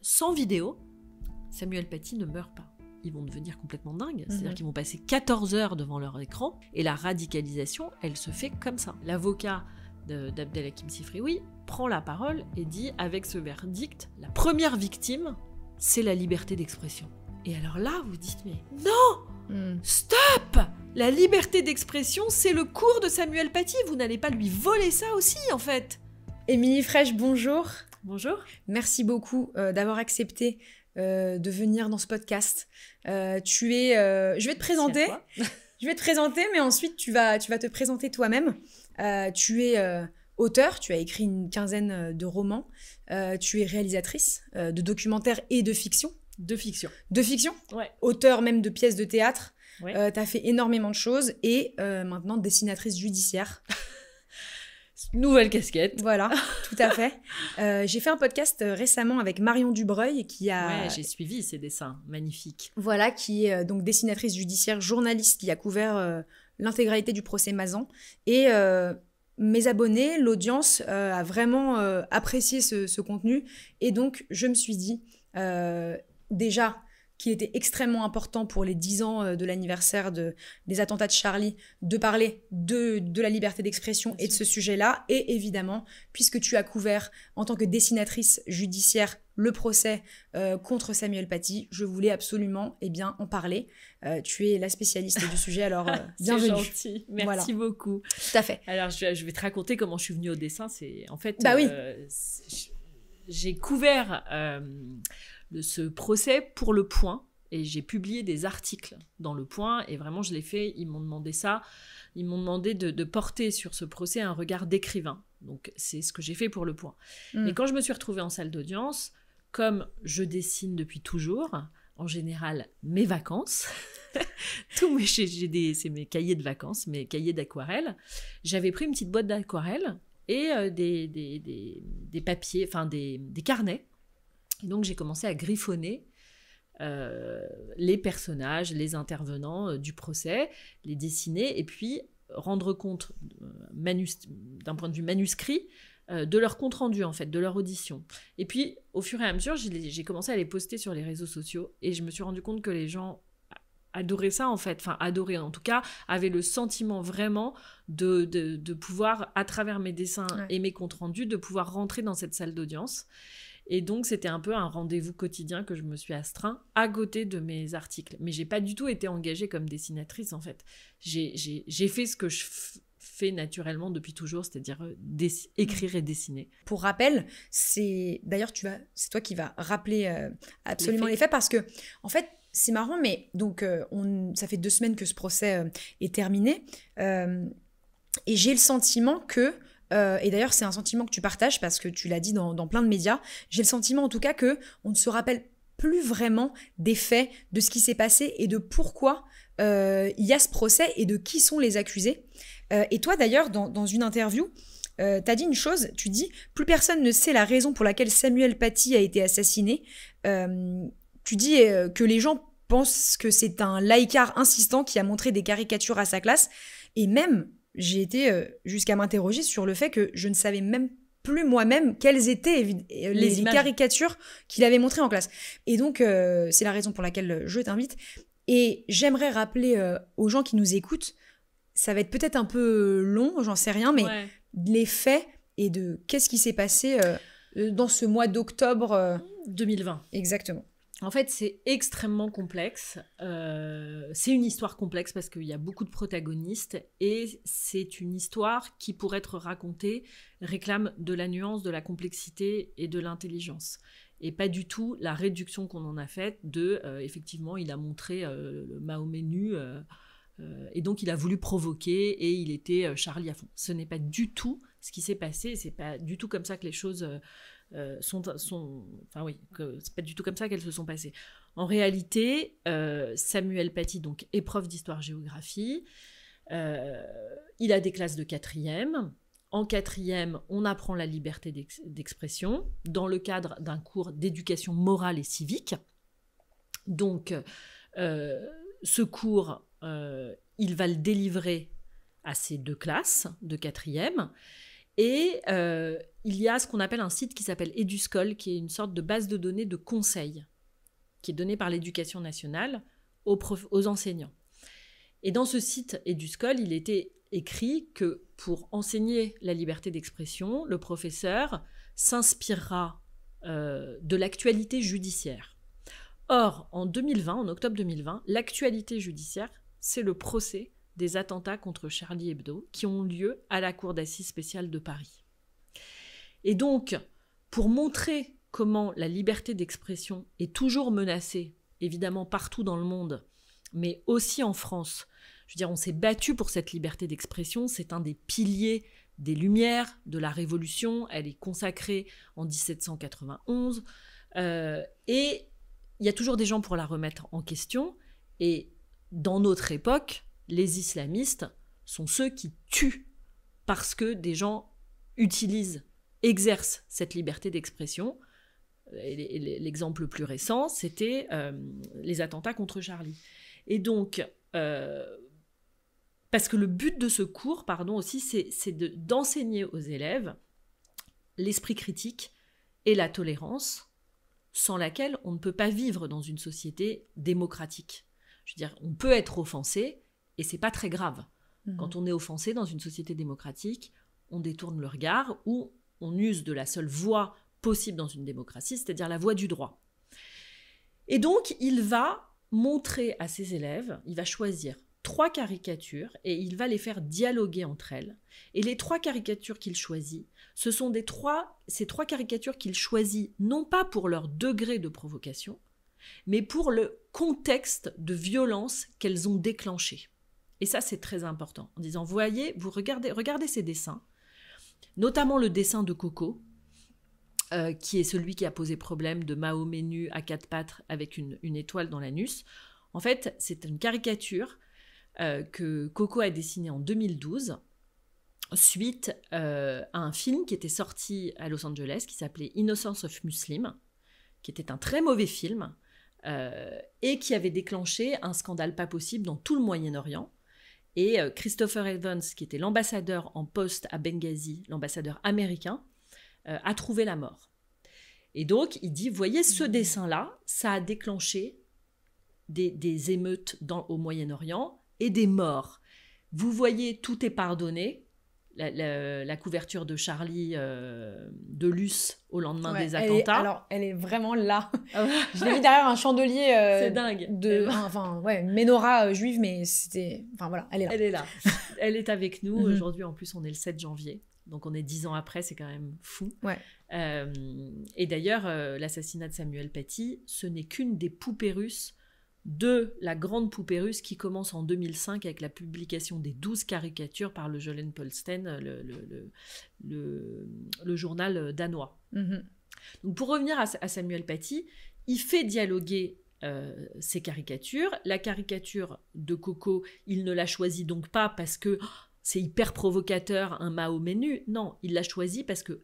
sans vidéo, Samuel Paty ne meurt pas. Ils vont devenir complètement dingues, c'est-à-dire qu'ils vont passer 14 heures devant leur écran, et la radicalisation, elle se fait comme ça. L'avocat d'Abdelhakim Sifrioui prend la parole et dit, avec ce verdict, la première victime, c'est la liberté d'expression. Et alors là, vous dites, mais non, stop! La liberté d'expression, c'est le cours de Samuel Paty, vous n'allez pas lui voler ça aussi, en fait. Émilie Frèche, bonjour. Bonjour. Merci beaucoup d'avoir accepté de venir dans ce podcast. Je vais te présenter. Je vais te présenter, mais ensuite tu vas te présenter toi-même. Tu es auteur, tu as écrit une quinzaine de romans. Tu es réalisatrice de documentaires et de fiction. De fiction. De fiction ? Ouais. Auteur même de pièces de théâtre. Ouais. Tu as fait énormément de choses et maintenant dessinatrice judiciaire. Nouvelle casquette. Voilà, tout à fait. J'ai fait un podcast récemment avec Marion Dubreuil qui a... Ouais, j'ai suivi ses dessins, magnifiques. Voilà, qui est donc dessinatrice judiciaire, journaliste, qui a couvert l'intégralité du procès Mazan. Et mes abonnés, l'audience, a vraiment apprécié ce contenu. Et donc, je me suis dit, déjà, qu'il était extrêmement important pour les 10 ans de l'anniversaire des attentats de Charlie de parler de la liberté d'expression et de ce sujet-là. Et évidemment, puisque tu as couvert en tant que dessinatrice judiciaire le procès contre Samuel Paty, je voulais absolument en parler. Tu es la spécialiste du sujet, alors bienvenue. C'est gentil, merci beaucoup. Tout à fait. Alors, je vais te raconter comment je suis venue au dessin. C'est, en fait, oui. J'ai couvert... ce procès pour Le Point, et j'ai publié des articles dans Le Point, et vraiment je l'ai fait, ils m'ont demandé ça, ils m'ont demandé de porter sur ce procès un regard d'écrivain, donc c'est ce que j'ai fait pour Le Point. Et quand je me suis retrouvée en salle d'audience, comme je dessine depuis toujours, en général mes vacances, c'est mes cahiers de vacances, mes cahiers d'aquarelle, j'avais pris une petite boîte d'aquarelle et des papiers, enfin des carnets. Et donc, j'ai commencé à griffonner les personnages, les intervenants du procès, les dessiner et puis rendre compte d'un point de vue manuscrit de leur compte-rendu, en fait, de leur audition. Et puis, au fur et à mesure, j'ai commencé à les poster sur les réseaux sociaux et je me suis rendu compte que les gens adoraient ça, en fait. Enfin, adoraient, en tout cas, avaient le sentiment vraiment de pouvoir, à travers mes dessins et mes comptes-rendus, de pouvoir rentrer dans cette salle d'audience. Et donc, c'était un peu un rendez-vous quotidien que je me suis astreint à côté de mes articles. Mais j'ai pas du tout été engagée comme dessinatrice, en fait. J'ai fait ce que je fais naturellement depuis toujours, c'est-à-dire écrire et dessiner. Pour rappel, d'ailleurs, c'est toi qui vas rappeler absolument les faits parce que, en fait, c'est marrant, mais donc, ça fait 2 semaines que ce procès est terminé. Et j'ai le sentiment que... et d'ailleurs, c'est un sentiment que tu partages parce que tu l'as dit dans plein de médias. J'ai le sentiment, en tout cas, qu'on ne se rappelle plus vraiment des faits, de ce qui s'est passé et de pourquoi il y a ce procès et de qui sont les accusés. Et toi, d'ailleurs, dans une interview, t'as dit une chose. Tu dis « Plus personne ne sait la raison pour laquelle Samuel Paty a été assassiné. » Tu dis que les gens pensent que c'est un laïcard insistant qui a montré des caricatures à sa classe. Et même... j'ai été jusqu'à m'interroger sur le fait que je ne savais même plus moi-même quelles étaient les caricatures qu'il avait montrées en classe. Et donc, c'est la raison pour laquelle je t'invite. Et j'aimerais rappeler aux gens qui nous écoutent, ça va être peut-être un peu long, j'en sais rien, mais les faits et de qu'est-ce qui s'est passé dans ce mois d'octobre 2020. Exactement. En fait, c'est extrêmement complexe. C'est une histoire complexe parce qu'il y a beaucoup de protagonistes et c'est une histoire qui, pour être racontée, réclame de la nuance, de la complexité et de l'intelligence. Et pas du tout la réduction qu'on en a faite effectivement, il a montré le Mahomet nu et donc il a voulu provoquer et il était Charlie à fond. Ce n'est pas du tout ce qui s'est passé, c'est pas du tout comme ça que les choses... c'est pas du tout comme ça qu'elles se sont passées. En réalité, Samuel Paty, donc, est prof d'histoire-géographie. Il a des classes de 4e. En 4e, on apprend la liberté d'expression dans le cadre d'un cours d'éducation morale et civique. Donc, ce cours, il va le délivrer à ses 2 classes de 4e. Et il y a ce qu'on appelle un site qui s'appelle Eduscol, qui est une sorte de base de données de conseils, qui est donnée par l'Éducation nationale aux enseignants. Et dans ce site Eduscol, il était écrit que pour enseigner la liberté d'expression, le professeur s'inspirera de l'actualité judiciaire. Or, en octobre 2020, l'actualité judiciaire, c'est le procès des attentats contre Charlie Hebdo qui ont lieu à la Cour d'assises spéciale de Paris. Et donc, pour montrer comment la liberté d'expression est toujours menacée, évidemment partout dans le monde, mais aussi en France, je veux dire, on s'est battu pour cette liberté d'expression, c'est un des piliers des Lumières, de la Révolution, elle est consacrée en 1791, et il y a toujours des gens pour la remettre en question, et dans notre époque, les islamistes sont ceux qui tuent parce que des gens exercent cette liberté d'expression. Et l'exemple le plus récent, c'était les attentats contre Charlie. Et donc, parce que le but de ce cours, aussi, c'est d'enseigner aux élèves l'esprit critique et la tolérance, sans laquelle on ne peut pas vivre dans une société démocratique. Je veux dire, on peut être offensé, et c'est pas très grave. Quand on est offensé dans une société démocratique, on détourne le regard ou on use de la seule voie possible dans une démocratie, c'est-à-dire la voie du droit. Et donc, il va montrer à ses élèves, il va choisir 3 caricatures et il va les faire dialoguer entre elles. Et les 3 caricatures qu'il choisit, ce sont ces 3 caricatures qu'il choisit non pas pour leur degré de provocation, mais pour le contexte de violence qu'elles ont déclenché. Et ça, c'est très important. En disant, voyez, vous regardez ces dessins, notamment le dessin de Coco, qui est celui qui a posé problème de Mahomet nu à 4 pattes avec une étoile dans l'anus. En fait, c'est une caricature que Coco a dessinée en 2012, suite à un film qui était sorti à Los Angeles, qui s'appelait Innocence of Muslim, qui était un très mauvais film, et qui avait déclenché un scandale pas possible dans tout le Moyen-Orient. Et Christopher Evans, qui était l'ambassadeur en poste à Benghazi, l'ambassadeur américain, a trouvé la mort. Et donc, il dit, voyez, ce dessin-là, ça a déclenché des émeutes au Moyen-Orient et des morts. Vous voyez, tout est pardonné. La couverture de Charlie de Luce au lendemain des attentats. Elle est vraiment là. Je l'ai mis derrière un chandelier. C'est dingue. Une menorah juive, mais c'était... Enfin voilà, elle est là. Elle est là. Elle est avec nous. Aujourd'hui, en plus, on est le 7 janvier. Donc on est 10 ans après, c'est quand même fou. Ouais. Et d'ailleurs, l'assassinat de Samuel Paty, ce n'est qu'une des poupées russes de la grande poupée russe qui commence en 2005 avec la publication des 12 caricatures par le Jyllands-Posten, le journal danois. Donc pour revenir à Samuel Paty, il fait dialoguer ces caricatures. La caricature de Coco, il ne la choisit donc pas parce que c'est hyper provocateur, un Mahomet nu. Non, il l'a choisi parce que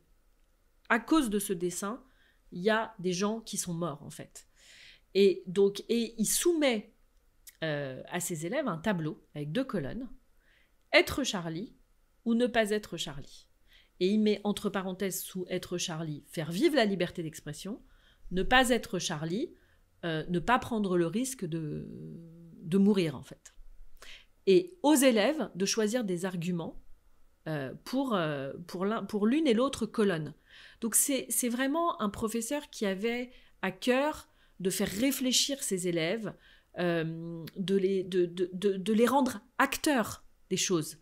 à cause de ce dessin, il y a des gens qui sont morts en fait. Et il soumet à ses élèves un tableau avec 2 colonnes, être Charlie ou ne pas être Charlie. Et il met entre parenthèses sous être Charlie, faire vivre la liberté d'expression, ne pas être Charlie, ne pas prendre le risque de mourir en fait. Et aux élèves de choisir des arguments pour l'une et l'autre colonne. Donc c'est vraiment un professeur qui avait à cœur de faire réfléchir ses élèves, de les rendre acteurs des choses,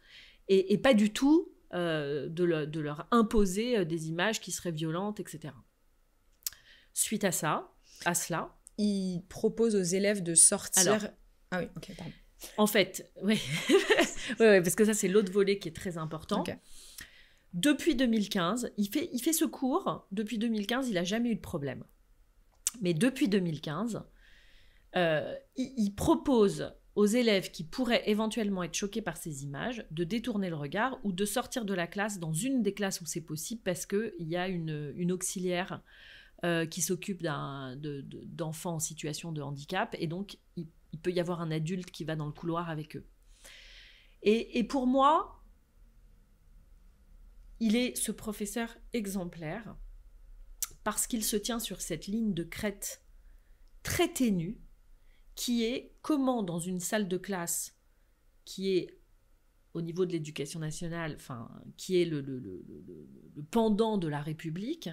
et pas du tout de leur imposer des images qui seraient violentes, etc. Suite à cela, il propose aux élèves de sortir... Alors, ah oui, ok, pardon. En fait, oui, ouais, parce que ça c'est l'autre volet qui est très important. Okay. Depuis 2015, il fait ce cours, depuis 2015, il n'a jamais eu de problème. Mais depuis 2015, il propose aux élèves qui pourraient éventuellement être choqués par ces images de détourner le regard ou de sortir de la classe dans une des classes où c'est possible parce qu'il y a une auxiliaire qui s'occupe d'enfants en situation de handicap et donc il peut y avoir un adulte qui va dans le couloir avec eux. Et pour moi, il est ce professeur exemplaire parce qu'il se tient sur cette ligne de crête très ténue qui est comment dans une salle de classe qui est au niveau de l'éducation nationale, enfin, qui est le pendant de la République,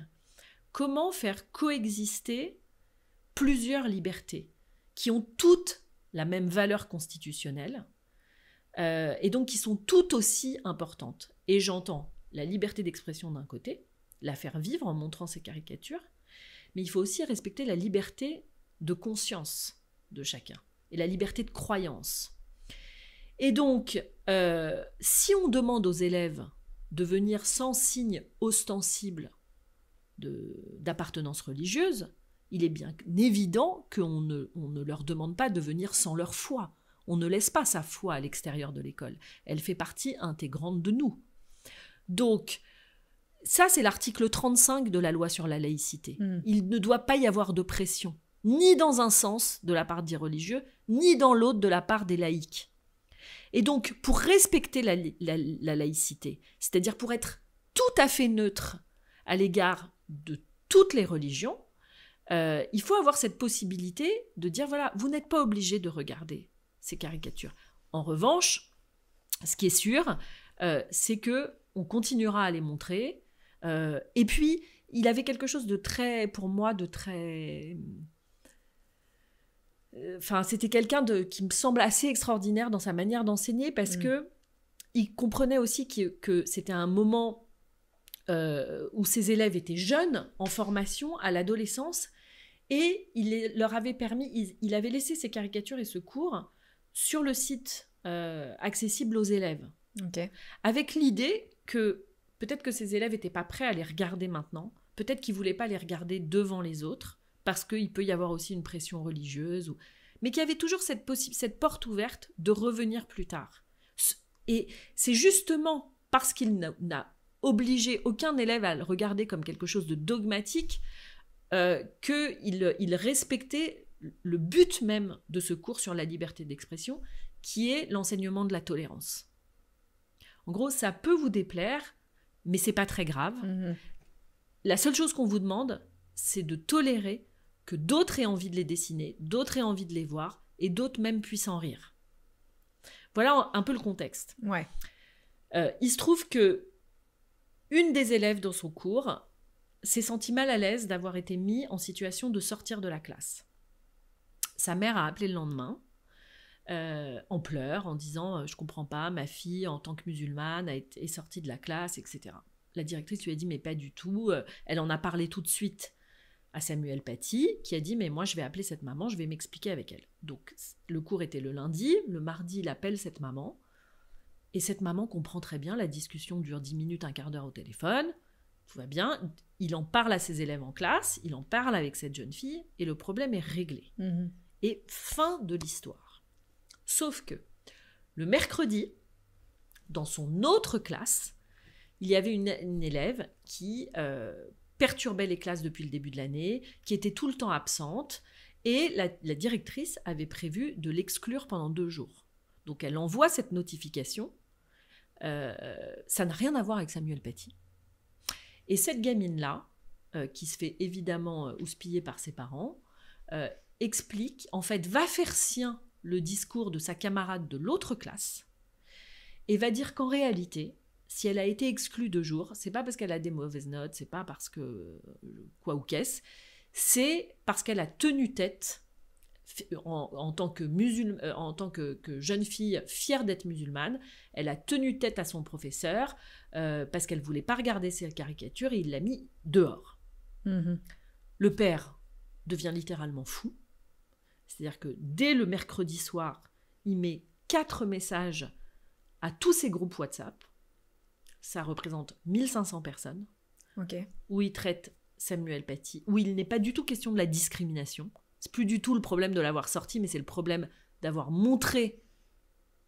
comment faire coexister plusieurs libertés qui ont toutes la même valeur constitutionnelle et donc qui sont toutes aussi importantes. Et j'entends la liberté d'expression d'un côté, la faire vivre en montrant ses caricatures, mais il faut aussi respecter la liberté de conscience de chacun et la liberté de croyance. Et donc, si on demande aux élèves de venir sans signe ostensible d'appartenance religieuse, il est bien évident qu'on ne leur demande pas de venir sans leur foi. On ne laisse pas sa foi à l'extérieur de l'école. Elle fait partie intégrante de nous. Donc, ça, c'est l'article 35 de la loi sur la laïcité. Il ne doit pas y avoir de pression, ni dans un sens de la part des religieux, ni dans l'autre de la part des laïcs. Et donc, pour respecter la laïcité, c'est-à-dire pour être tout à fait neutre à l'égard de toutes les religions, il faut avoir cette possibilité de dire, voilà, vous n'êtes pas obligé de regarder ces caricatures. En revanche, ce qui est sûr, c'est qu'on continuera à les montrer. Et puis, il avait quelque chose de très, pour moi, de très... Enfin, c'était quelqu'un qui me semble assez extraordinaire dans sa manière d'enseigner parce que il comprenait aussi que c'était un moment où ses élèves étaient jeunes, en formation, à l'adolescence, et il leur avait permis, il avait laissé ses caricatures et ce cours sur le site accessible aux élèves. Okay. Avec l'idée que peut-être que ses élèves n'étaient pas prêts à les regarder maintenant, peut-être qu'ils ne voulaient pas les regarder devant les autres, parce qu'il peut y avoir aussi une pression religieuse, mais qu'il y avait toujours cette porte ouverte de revenir plus tard. Et c'est justement parce qu'il n'a obligé aucun élève à le regarder comme quelque chose de dogmatique qu'il respectait le but même de ce cours sur la liberté d'expression, qui est l'enseignement de la tolérance. En gros, ça peut vous déplaire, mais c'est pas très grave. La seule chose qu'on vous demande, c'est de tolérer que d'autres aient envie de les dessiner, d'autres aient envie de les voir, et d'autres même puissent en rire. Voilà un peu le contexte. Ouais. Il se trouve que une des élèves dans son cours s'est sentie mal à l'aise d'avoir été mise en situation de sortir de la classe. Sa mère a appelé le lendemain, en pleurs, en disant « Je comprends pas, ma fille, en tant que musulmane, est sortie de la classe, etc. » La directrice lui a dit « Mais pas du tout. » Elle en a parlé tout de suite à Samuel Paty, qui a dit « Mais moi, je vais appeler cette maman, je vais m'expliquer avec elle. » Donc, le cours était le lundi. Le mardi, il appelle cette maman. Et cette maman comprend très bien. La discussion dure 10 minutes, un quart d'heure au téléphone. Tout va bien. Il en parle à ses élèves en classe. Il en parle avec cette jeune fille. Et le problème est réglé. Et fin de l'histoire. Sauf que, le mercredi, dans son autre classe, il y avait une élève qui perturbait les classes depuis le début de l'année, qui était tout le temps absente, et la directrice avait prévu de l'exclure pendant 2 jours. Donc elle envoie cette notification. Ça n'a rien à voir avec Samuel Paty. Et cette gamine-là, qui se fait évidemment houspiller par ses parents, explique, en fait, va faire sien le discours de sa camarade de l'autre classe, et va dire qu'en réalité, si elle a été exclue 2 jours, c'est pas parce qu'elle a des mauvaises notes, c'est pas parce que quoi ou qu'est-ce, c'est parce qu'elle a tenu tête en tant que jeune fille fière d'être musulmane. Elle a tenu tête à son professeur parce qu'elle voulait pas regarder ses caricatures et il l'a mis dehors. Le père devient littéralement fou. C'est-à-dire que dès le mercredi soir, il met 4 messages à tous ses groupes WhatsApp. Ça représente 1500 personnes, où il traite Samuel Paty, où il n'est pas du tout question de la discrimination. C'est plus du tout le problème de l'avoir sorti, mais c'est le problème d'avoir montré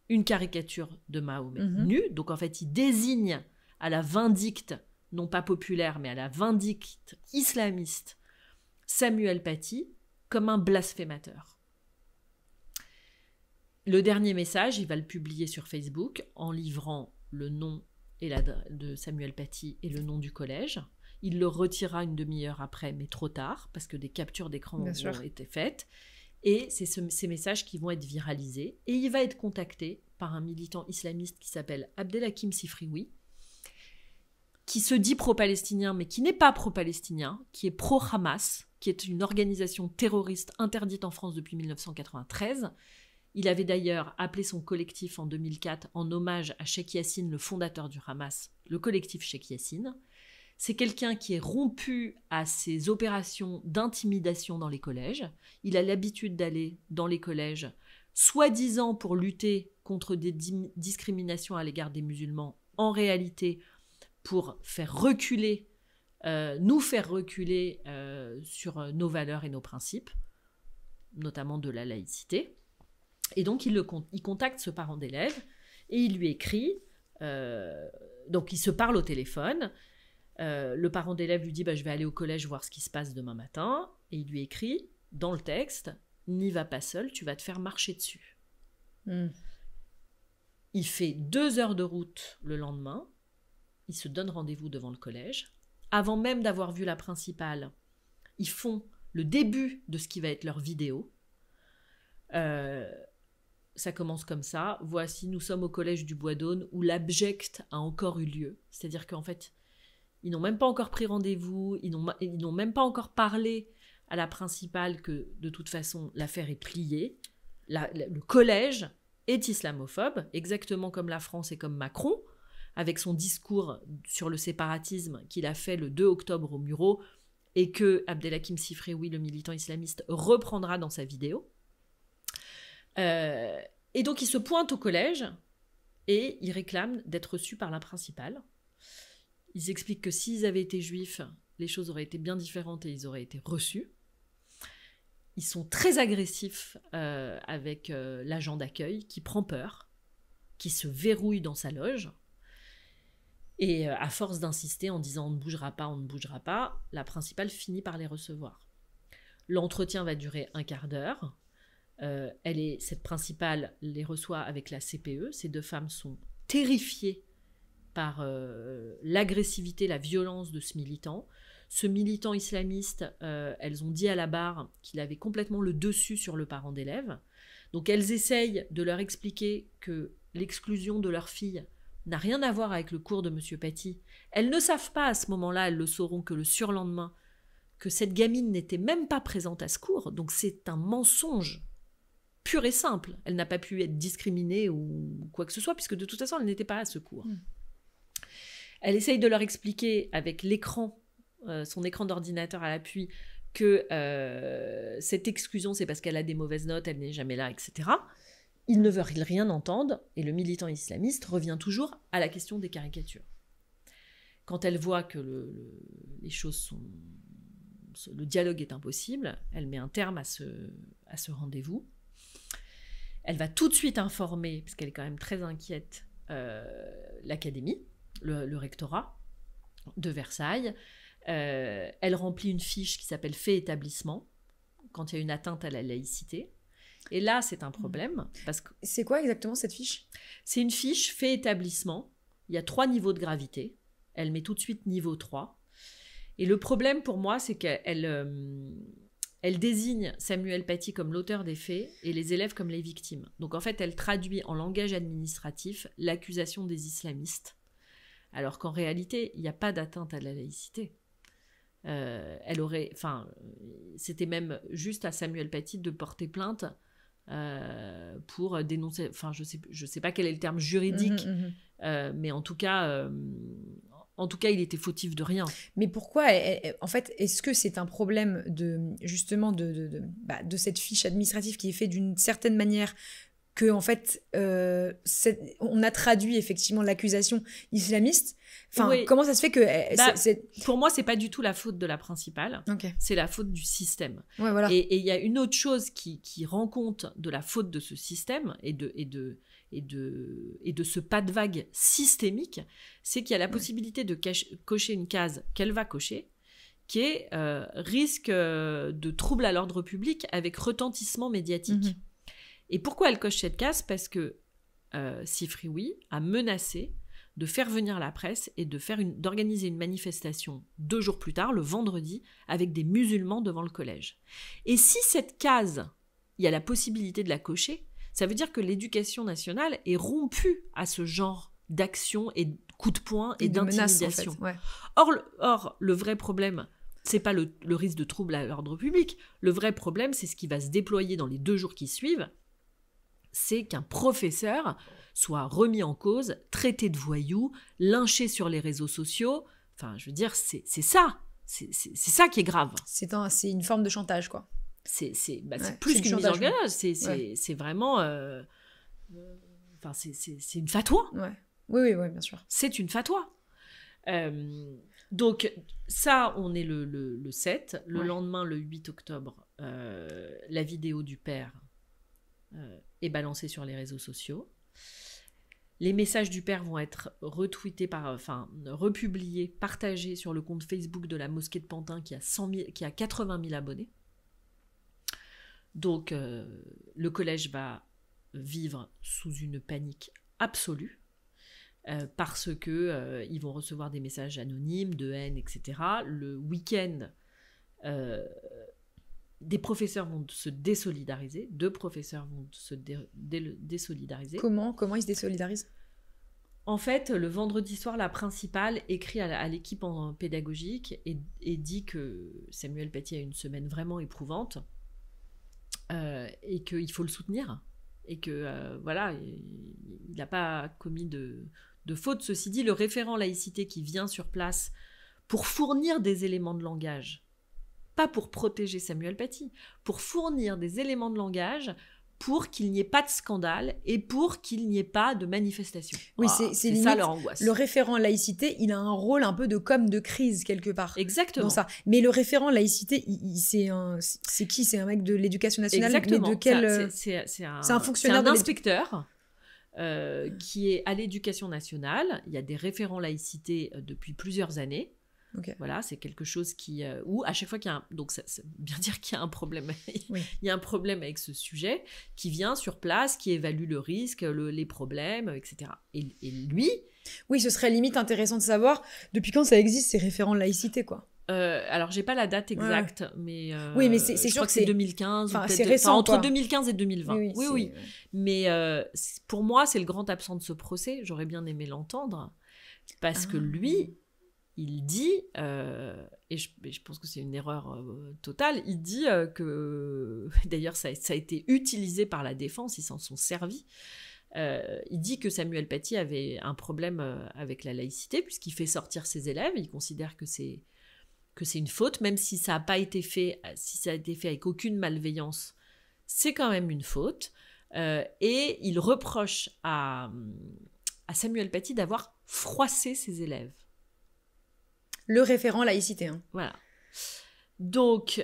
une caricature de Mahomet nue. Donc en fait, il désigne à la vindicte, non pas populaire, mais à la vindicte islamiste, Samuel Paty, comme un blasphémateur. Le dernier message, il va le publier sur Facebook en livrant le nom de Samuel Paty et le nom du collège. Il le retirera une demi-heure après, mais trop tard, parce que des captures d'écran ont été faites. Et c'est ces messages qui vont être viralisés. Et il va être contacté par un militant islamiste qui s'appelle Abdelhakim Sifrioui, qui se dit pro-palestinien, mais qui n'est pas pro-palestinien, qui est pro-Hamas, qui est une organisation terroriste interdite en France depuis 1993. Il avait d'ailleurs appelé son collectif en 2004 en hommage à Sheikh Yassine, le fondateur du Hamas, le collectif Sheikh Yassine. C'est quelqu'un qui est rompu à ces opérations d'intimidation dans les collèges. Il a l'habitude d'aller dans les collèges, soi-disant pour lutter contre des discriminations à l'égard des musulmans, en réalité pour faire reculer, nous faire reculer sur nos valeurs et nos principes, notamment de la laïcité. Et donc il contacte ce parent d'élève et il lui écrit, donc il se parle au téléphone. Le parent d'élève lui dit je vais aller au collège voir ce qui se passe demain matin, et il lui écrit dans le texte: n'y va pas seul, tu vas te faire marcher dessus. Il fait 2 heures de route le lendemain, il se donne rendez-vous devant le collège. Avant même d'avoir vu la principale, ils font le début de ce qui va être leur vidéo. Ça commence comme ça: voici, nous sommes au collège du Bois d'Aune où l'abject a encore eu lieu. C'est-à-dire qu'en fait, ils n'ont même pas encore pris rendez-vous, ils n'ont même pas encore parlé à la principale que, de toute façon, l'affaire est pliée. Le collège est islamophobe, exactement comme la France et comme Macron, avec son discours sur le séparatisme qu'il a fait le 2 octobre au Mureau, et que Abdelhakim Sifrioui, le militant islamiste, reprendra dans sa vidéo. Et donc, il se pointe au collège et il réclame d'être reçu par la principale. Ils expliquent que s'ils avaient été juifs, les choses auraient été bien différentes et ils auraient été reçus. Ils sont très agressifs avec l'agent d'accueil qui prend peur, qui se verrouille dans sa loge. Et à force d'insister en disant on ne bougera pas, la principale finit par les recevoir. L'entretien va durer 1 quart d'heure. Cette principale les reçoit avec la CPE. Ces 2 femmes sont terrifiées par l'agressivité, la violence de ce militant. Ce militant islamiste, elles ont dit à la barre qu'il avait complètement le dessus sur le parent d'élève. Donc elles essayent de leur expliquer que l'exclusion de leur fille n'a rien à voir avec le cours de M. Paty. Elles ne savent pas à ce moment-là, elles le sauront que le surlendemain, que cette gamine n'était même pas présente à ce cours. Donc c'est un mensonge pur et simple. Elle n'a pas pu être discriminée ou quoi que ce soit, puisque de toute façon, elle n'était pas à ce cours. Elle essaye de leur expliquer avec l'écran, son écran d'ordinateur à l'appui, que cette exclusion, c'est parce qu'elle a des mauvaises notes, elle n'est jamais là, etc. Ils ne veulent rien entendre, et le militant islamiste revient toujours à la question des caricatures. Quand elle voit que les choses sont... le dialogue est impossible, elle met un terme à ce rendez-vous. Elle va tout de suite informer, parce qu'elle est quand même très inquiète, l'académie, le rectorat de Versailles. Elle remplit une fiche qui s'appelle « Fait établissement », quand il y a une atteinte à la laïcité. Et là, c'est un problème. Parce que c'est quoi exactement cette fiche ? C'est une fiche « Fait établissement ». Il y a 3 niveaux de gravité. Elle met tout de suite niveau 3. Et le problème pour moi, c'est qu'elle désigne Samuel Paty comme l'auteur des faits et les élèves comme les victimes. Donc en fait, elle traduit en langage administratif l'accusation des islamistes. Alors qu'en réalité, il n'y a pas d'atteinte à la laïcité. C'était même juste à Samuel Paty de porter plainte pour dénoncer. Enfin, je sais pas quel est le terme juridique, mais en tout cas, il était fautif de rien. Mais pourquoi, en fait, est-ce que c'est un problème de cette fiche administrative qui est faite d'une certaine manière que, en fait, on a traduit effectivement l'accusation islamiste. Enfin, oui. Comment ça se fait que... Pour moi, c'est pas du tout la faute de la principale. Okay. C'est la faute du système. Ouais, voilà. Et il y a une autre chose qui rend compte de la faute de ce système et de ce pas de vague systémique, c'est qu'il y a la possibilité de cocher une case qu'elle va cocher, qui est risque de trouble à l'ordre public avec retentissement médiatique. Et pourquoi elle coche cette case ? Parce que Sifrioui a menacé de faire venir la presse et d'organiser une manifestation 2 jours plus tard, le vendredi, avec des musulmans devant le collège. Et si cette case, il y a la possibilité de la cocher, ça veut dire que l'éducation nationale est rompue à ce genre d'action et de coups de poing et d'intimidation. En fait, ouais. Or, le vrai problème, c'est pas le risque de trouble à l'ordre public. Le vrai problème, c'est ce qui va se déployer dans les 2 jours qui suivent. C'est qu'un professeur soit remis en cause, traité de voyou, lynché sur les réseaux sociaux. Enfin, je veux dire, c'est ça. C'est ça qui est grave. C'est une forme de chantage, quoi. C'est plus qu'une mise en garde. C'est vraiment... c'est une fatwa. Ouais. Oui, bien sûr. C'est une fatwa. Donc, ça, on est le 7. Le lendemain, le 8 octobre, la vidéo du père est balancée sur les réseaux sociaux. Les messages du père vont être republiés, partagés sur le compte Facebook de la mosquée de Pantin qui a 80 000 abonnés. Donc, le collège va vivre sous une panique absolue parce que ils vont recevoir des messages anonymes, de haine, etc. Le week-end, des professeurs vont se désolidariser. 2 professeurs vont se désolidariser. Comment ils se désolidarisent ? En fait, le vendredi soir, la principale écrit à l'équipe pédagogique et dit que Samuel Paty a une semaine vraiment éprouvante et qu'il faut le soutenir. Et que, voilà, il n'a pas commis de faute. Ceci dit, le référent laïcité qui vient sur place pour fournir des éléments de langage, pas pour protéger Samuel Paty, pour fournir des éléments de langage pour qu'il n'y ait pas de scandale et pour qu'il n'y ait pas de manifestation. Oui, c'est ça leur angoisse. Le référent laïcité, il a un rôle un peu de com de crise quelque part. Exactement. Dans ça. Mais le référent laïcité, c'est qui ? C'est un mec de l'éducation nationale. Exactement. Mais de quel... C'est un fonctionnaire, c'est un inspecteur qui est à l'éducation nationale. Il y a des référents laïcité depuis plusieurs années. Okay. Voilà, c'est quelque chose où à chaque fois qu'il y a donc ça veut bien dire qu'il y a un problème. Oui. Il y a un problème avec ce sujet qui vient sur place, qui évalue le risque, les problèmes, etc. Et lui, oui, ce serait limite intéressant de savoir depuis quand ça existe ces référents laïcité, quoi. Alors j'ai pas la date exacte, mais oui, mais c'est je sûr crois que c'est 2015, enfin, c'est récent, entre quoi. 2015 et 2020. Oui. Ouais. Mais pour moi, c'est le grand absent de ce procès. J'aurais bien aimé l'entendre parce que lui. Il dit, et je pense que c'est une erreur totale, il dit que, d'ailleurs ça a été utilisé par la défense, ils s'en sont servis, il dit que Samuel Paty avait un problème avec la laïcité, puisqu'il fait sortir ses élèves, il considère que c'est une faute, même si ça n'a pas été fait, si ça a été fait avec aucune malveillance, c'est quand même une faute, et il reproche à Samuel Paty d'avoir froissé ses élèves. Le référent laïcité. Hein. Voilà. Donc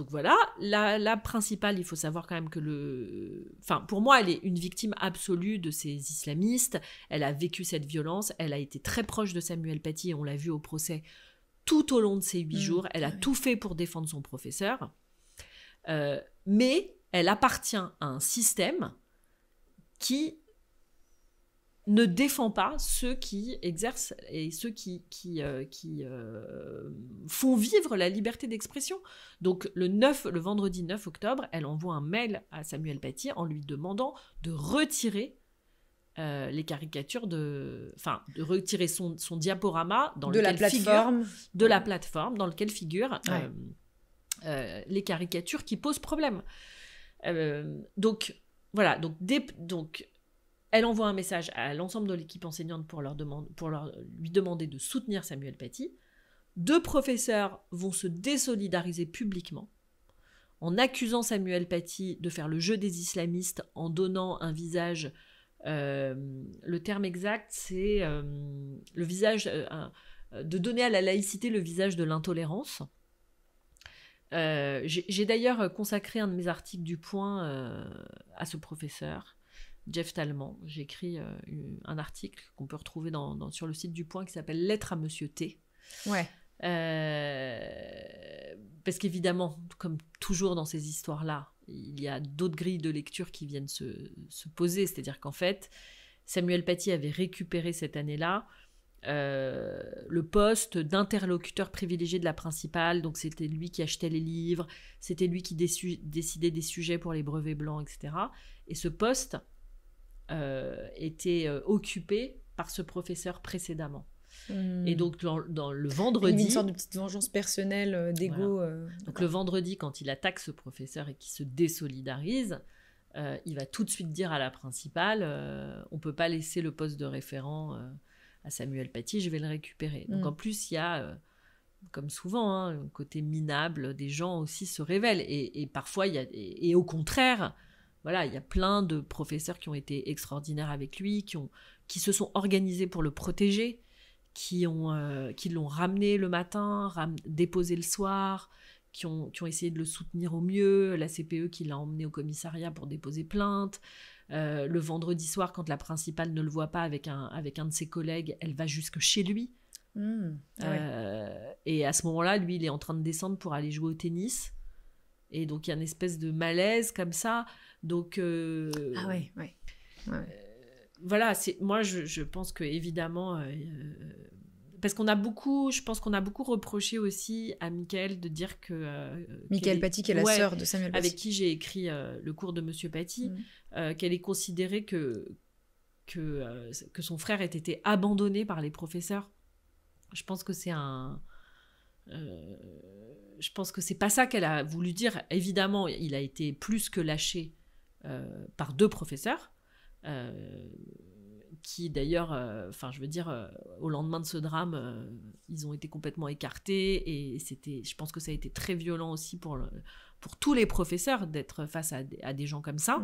voilà, la principale, il faut savoir quand même que pour moi, elle est une victime absolue de ces islamistes. Elle a vécu cette violence. Elle a été très proche de Samuel Paty, et on l'a vu au procès tout au long de ces 8 jours. Elle a tout fait pour défendre son professeur. Mais elle appartient à un système qui ne défend pas ceux qui exercent et ceux qui font vivre la liberté d'expression. Donc le vendredi 9 octobre, elle envoie un mail à Samuel Paty en lui demandant de retirer les caricatures, de retirer son diaporama dans de la plateforme dans lequel figurent les caricatures qui posent problème. Donc voilà, donc elle envoie un message à l'ensemble de l'équipe enseignante pour lui demander de soutenir Samuel Paty. 2 professeurs vont se désolidariser publiquement en accusant Samuel Paty de faire le jeu des islamistes en donnant un visage, le terme exact c'est le visage, de donner à la laïcité le visage de l'intolérance. J'ai d'ailleurs consacré un de mes articles du Point à ce professeur, Jeff Talman. J'ai écrit un article qu'on peut retrouver sur le site du Point qui s'appelle « Lettre à Monsieur T ». Ouais. Parce qu'évidemment, comme toujours dans ces histoires-là, il y a d'autres grilles de lecture qui viennent se poser. C'est-à-dire qu'en fait, Samuel Paty avait récupéré cette année-là le poste d'interlocuteur privilégié de la principale, donc c'était lui qui achetait les livres, c'était lui qui décidait des sujets pour les brevets blancs, etc. Et ce poste était occupé par ce professeur précédemment. Et donc dans le vendredi, une sorte de petite vengeance personnelle d'ego. Voilà. Donc le vendredi, quand il attaque ce professeur et qu'il se désolidarise, il va tout de suite dire à la principale, on peut pas laisser le poste de référent à Samuel Paty, je vais le récupérer. Donc en plus, il y a, comme souvent, un côté minable, des gens aussi se révèlent. Et parfois, il y a, et au contraire, voilà, il y a plein de professeurs qui ont été extraordinaires avec lui, qui se sont organisés pour le protéger, qui l'ont ramené le matin, déposé le soir, qui ont essayé de le soutenir au mieux, la CPE qui l'a emmené au commissariat pour déposer plainte. Le vendredi soir, quand la principale ne le voit pas avec un de ses collègues, elle va jusque chez lui. Et à ce moment-là, lui, il est en train de descendre pour aller jouer au tennis. Et donc, il y a une espèce de malaise comme ça. Donc, voilà, moi, je pense que évidemment... parce je pense qu'on a beaucoup reproché aussi à Mickaël de dire que... Mickaël Paty, qui est la sœur de Samuel Paty. Avec qui j'ai écrit le cours de Monsieur Paty, qu'elle ait considéré que son frère ait été abandonné par les professeurs. Je pense que c'est je pense que c'est pas ça qu'elle a voulu dire. Évidemment, il a été plus que lâché par 2 professeurs, qui d'ailleurs, au lendemain de ce drame, ils ont été complètement écartés, et je pense que ça a été très violent aussi pour tous les professeurs d'être face à des gens comme ça.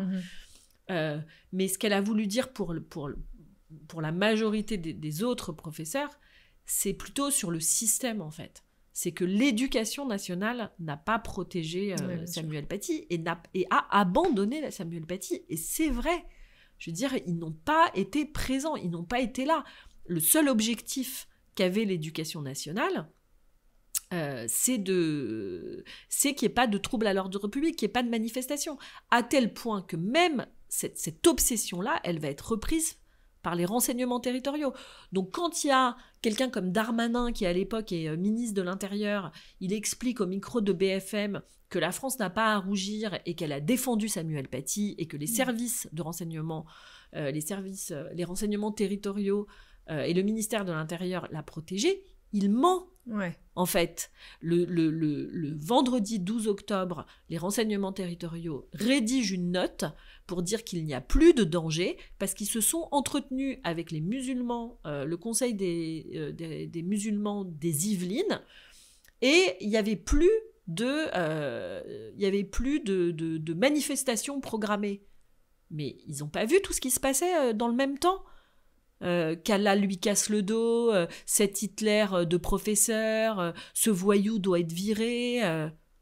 Mais ce qu'elle a voulu dire pour la majorité des autres professeurs, c'est plutôt sur le système, en fait. C'est que l'éducation nationale n'a pas protégé Samuel Paty et a abandonné Samuel Paty. Et c'est vrai. Je veux dire, ils n'ont pas été présents, ils n'ont pas été là. Le seul objectif qu'avait l'éducation nationale, c'est qu'il n'y ait pas de trouble à l'ordre public, qu'il n'y ait pas de manifestation. À tel point que même cette obsession-là, elle va être reprise par les renseignements territoriaux. Donc quand il y a quelqu'un comme Darmanin, qui à l'époque est ministre de l'Intérieur, il explique au micro de BFM que la France n'a pas à rougir et qu'elle a défendu Samuel Paty et que les services de renseignement, les renseignements territoriaux et le ministère de l'Intérieur l'a protégé, il ment. En fait, le vendredi 12 octobre, les renseignements territoriaux rédigent une note pour dire qu'il n'y a plus de danger parce qu'ils se sont entretenus avec les musulmans, le conseil des musulmans des Yvelines, et il n'y avait plus de manifestations programmées. Mais ils n'ont pas vu tout ce qui se passait dans le même temps. Qu'Allah lui casse le dos, cet Hitler de professeur, ce voyou doit être viré.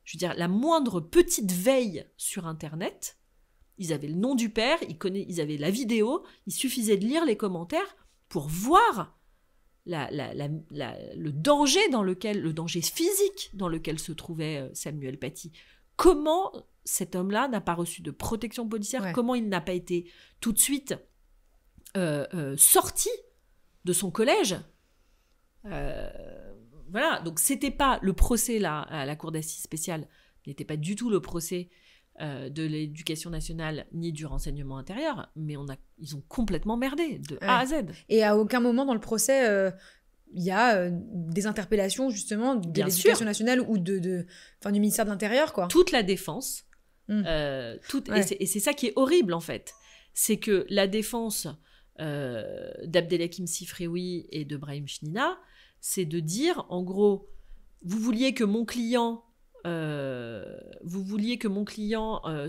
Je veux dire, la moindre petite veille sur Internet, ils avaient le nom du père, ils avaient la vidéo, il suffisait de lire les commentaires pour voir le danger le danger physique dans lequel se trouvait Samuel Paty. Comment cet homme-là n'a pas reçu de protection policière, comment il n'a pas été tout de suite sorti de son collège. Voilà, donc c'était pas le procès là à la cour d'assises spéciale, n'était pas du tout le procès de l'éducation nationale ni du renseignement intérieur, mais ils ont complètement merdé de A à Z. Et à aucun moment dans le procès il y a des interpellations justement de l'éducation nationale ou du ministère de l'Intérieur, quoi. Toute la défense, et c'est ça qui est horrible en fait, c'est que la défense d'Abdelhakim Sifreoui et de Brahim Chnina, c'est de dire, en gros, vous vouliez que mon client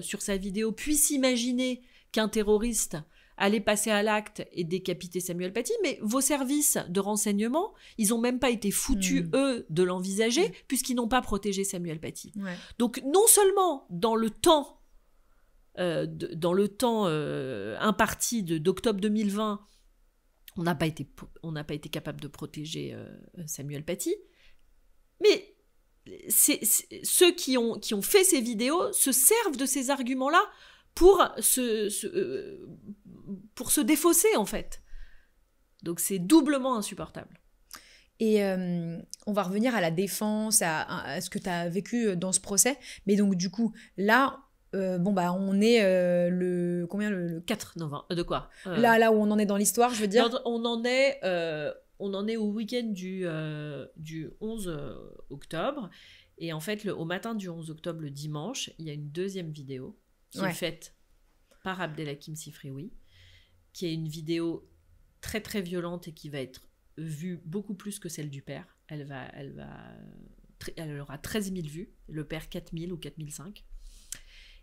sur sa vidéo puisse imaginer qu'un terroriste allait passer à l'acte et décapiter Samuel Paty, mais vos services de renseignement, ils n'ont même pas été foutus, eux, de l'envisager, puisqu'ils n'ont pas protégé Samuel Paty. Donc, non seulement dans le temps imparti d'octobre 2020, on n'a pas été capable de protéger Samuel Paty, mais ceux qui ont fait ces vidéos se servent de ces arguments-là pour pour se défausser, en fait. Donc, c'est doublement insupportable. Et on va revenir à la défense, à ce que tu as vécu dans ce procès. Mais donc, du coup, là, on est le 4 novembre. De quoi là où on en est dans l'histoire, je veux dire. On en est au week-end du 11 octobre. Et en fait, au matin du 11 octobre, le dimanche, il y a une deuxième vidéo qui est faite par Abdelhakim Sifrioui, qui est une vidéo très, très violente et qui va être vue beaucoup plus que celle du père. Elle aura 13 000 vues, le père 4 000 ou 4 500.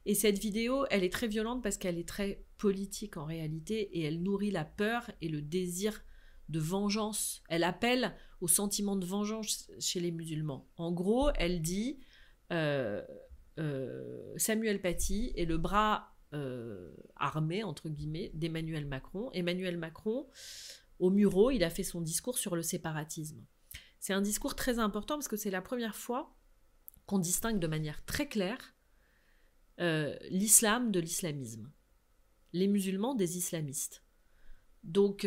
Et cette vidéo, elle est très violente parce qu'elle est très politique en réalité et elle nourrit la peur et le désir de vengeance. Elle appelle au sentiment de vengeance chez les musulmans. En gros, elle dit Samuel Paty est le bras armé, entre guillemets, d'Emmanuel Macron. Emmanuel Macron, au Muro, il a fait son discours sur le séparatisme. C'est un discours très important parce que c'est la première fois qu'on distingue de manière très claire l'islam de l'islamisme, les musulmans des islamistes. Donc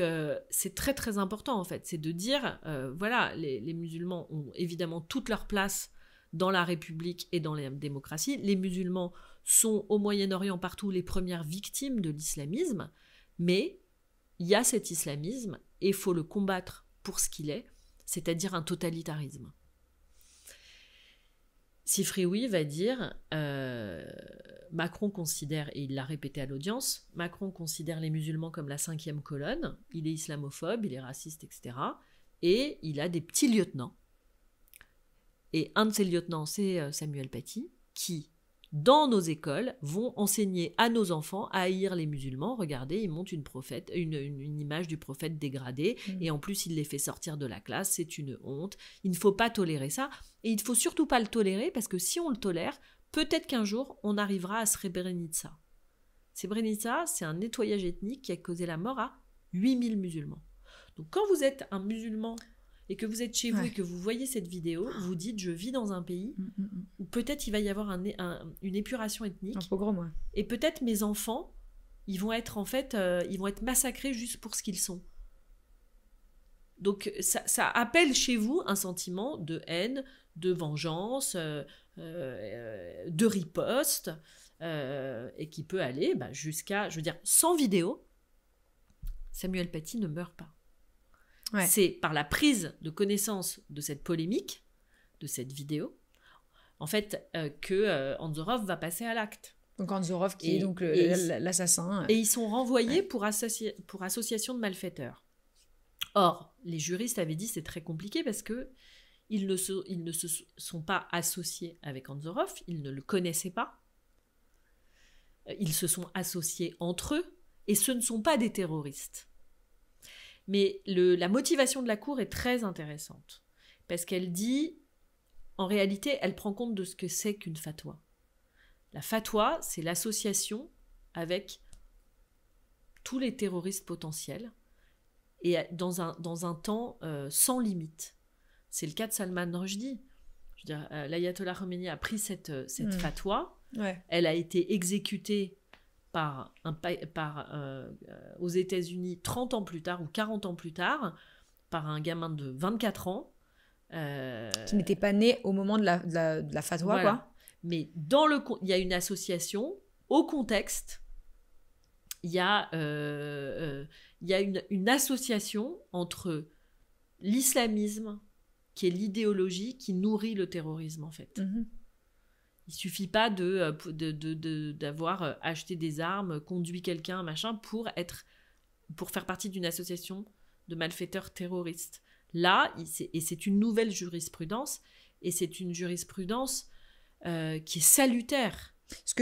c'est très très important en fait, c'est de dire voilà, les musulmans ont évidemment toute leur place dans la République et dans la démocratie. Les musulmans sont au Moyen-Orient partout les premières victimes de l'islamisme, mais il y a cet islamisme et il faut le combattre pour ce qu'il est, c'est-à-dire un totalitarisme. Sifrioui va dire Macron considère, et il l'a répété à l'audience, Macron considère les musulmans comme la 5e colonne, il est islamophobe, il est raciste, etc. Et il a des petits lieutenants. Et un de ces lieutenants, c'est Samuel Paty, qui, dans nos écoles, vont enseigner à nos enfants à haïr les musulmans. Regardez, il monte une image du prophète dégradé, et en plus, il les fait sortir de la classe, c'est une honte. Il ne faut pas tolérer ça, et il ne faut surtout pas le tolérer, parce que si on le tolère, peut-être qu'un jour, on arrivera à Srebrenica. Srebrenica, c'est un nettoyage ethnique qui a causé la mort à 8000 musulmans. Donc quand vous êtes un musulman et que vous êtes chez vous et que vous voyez cette vidéo, vous dites je vis dans un pays où peut-être il va y avoir une épuration ethnique. Un pogrom, ouais. Et peut-être mes enfants, ils vont être en fait, ils vont être massacrés juste pour ce qu'ils sont. Donc ça appelle chez vous un sentiment de haine, de vengeance, de riposte, et qui peut aller jusqu'à, je veux dire, sans vidéo, Samuel Paty ne meurt pas. Ouais. C'est par la prise de connaissance de cette polémique, de cette vidéo, en fait, que Anzorov va passer à l'acte. Donc Anzorov qui est donc l'assassin. Et ils sont renvoyés pour association de malfaiteurs. Or, les juristes avaient dit c'est très compliqué parce que ils ne se sont pas associés avec Anzorov, ils ne le connaissaient pas. Ils se sont associés entre eux et ce ne sont pas des terroristes. Mais la motivation de la Cour est très intéressante parce qu'elle dit, en réalité, elle prend compte de ce que c'est qu'une fatwa. La fatwa, c'est l'association avec tous les terroristes potentiels et dans un temps sans limite. C'est le cas de Salman Rushdie. Je veux dire, l'ayatollah Khomeini a pris cette fatwa. Ouais. Elle a été exécutée aux États-Unis 30 ans plus tard ou 40 ans plus tard par un gamin de 24 ans. Qui n'était pas né au moment de la fatwa, voilà. Quoi. Mais il y a une association, au contexte, il y a une association entre l'islamisme, qui est l'idéologie qui nourrit le terrorisme, en fait. Mm-hmm. Il ne suffit pas d'avoir acheté des armes, conduit quelqu'un, machin, pour faire partie d'une association de malfaiteurs terroristes. Là, c'est une nouvelle jurisprudence, et c'est une jurisprudence qui est salutaire.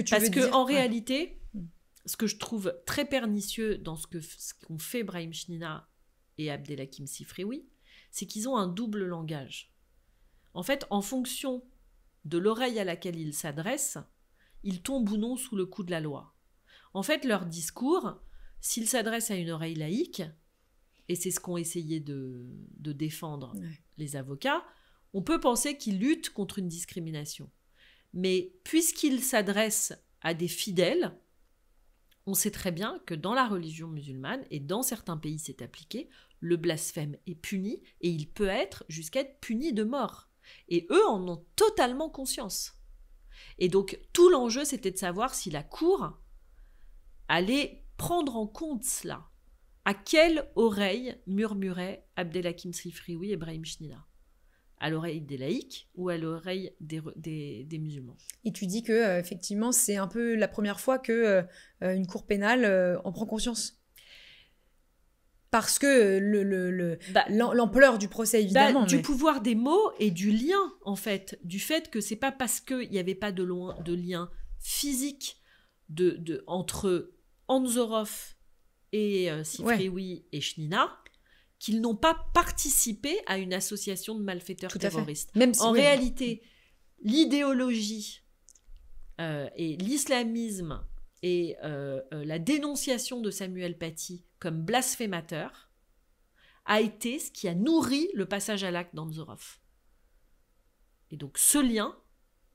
Parce qu'en réalité, ce que je trouve très pernicieux dans ce qu'ont fait Brahim Chnina et Abdelhakim Sifrioui, c'est qu'ils ont un double langage. En fait, en fonction de l'oreille à laquelle ils s'adressent, ils tombent ou non sous le coup de la loi. En fait, leur discours, s'ils s'adressent à une oreille laïque, et c'est ce qu'ont essayé de défendre les avocats, on peut penser qu'ils luttent contre une discrimination. Mais puisqu'ils s'adressent à des fidèles, on sait très bien que dans la religion musulmane, et dans certains pays c'est appliqué, le blasphème est puni, et il peut être jusqu'à être puni de mort. Et eux en ont totalement conscience. Et donc, tout l'enjeu, c'était de savoir si la cour allait prendre en compte cela. À quelle oreille murmurait Abdelhakim Sifrioui et Brahim Chnina ? À l'oreille des laïcs ou à l'oreille des musulmans ? Et tu dis que effectivement, c'est un peu la première fois que une cour pénale en prend conscience. Parce que l'ampleur du procès, évidemment. Du pouvoir des mots et du lien, en fait. Du fait que c'est pas parce qu'il n'y avait pas de lien physique entre Anzorov et Sifrioui et Chnina qu'ils n'ont pas participé à une association de malfaiteurs terroristes. Même si, en réalité, l'idéologie et l'islamisme et la dénonciation de Samuel Paty comme blasphémateur a été ce qui a nourri le passage à l'acte d'Anzorov. Et donc ce lien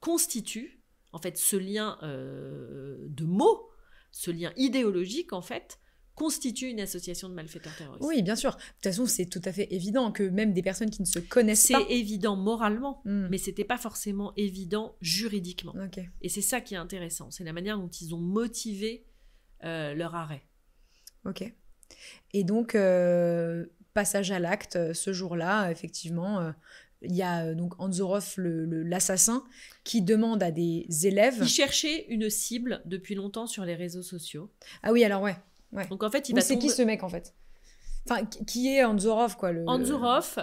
constitue, en fait, ce lien de mots, ce lien idéologique, en fait, constitue une association de malfaiteurs terroristes. Oui, bien sûr. De toute façon, c'est tout à fait évident que même des personnes qui ne se connaissent pas... C'est évident moralement, mais c'était pas forcément évident juridiquement. Okay. Et c'est ça qui est intéressant. C'est la manière dont ils ont motivé leur arrêt. Ok. Et donc, passage à l'acte, ce jour-là, effectivement... il y a donc Anzorov, l'assassin, qui demande à des élèves... Il cherchait une cible depuis longtemps sur les réseaux sociaux. Ah oui, alors ouais. Donc en fait, c'est qui ce mec en fait? Enfin, qui est Anzorov quoi Anzorov,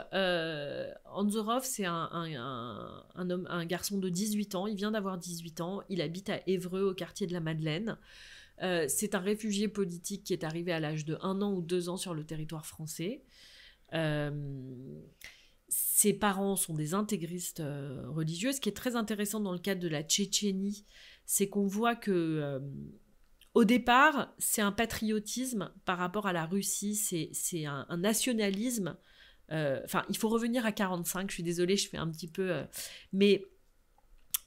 c'est un garçon de 18 ans. Il vient d'avoir 18 ans. Il habite à Évreux, au quartier de la Madeleine. C'est un réfugié politique qui est arrivé à l'âge de 1 an ou 2 ans sur le territoire français. Ses parents sont des intégristes religieux. Ce qui est très intéressant dans le cadre de la Tchétchénie, c'est qu'on voit que... au départ, c'est un patriotisme par rapport à la Russie, c'est un nationalisme. Il faut revenir à 1945, je suis désolée, je fais un petit peu... mais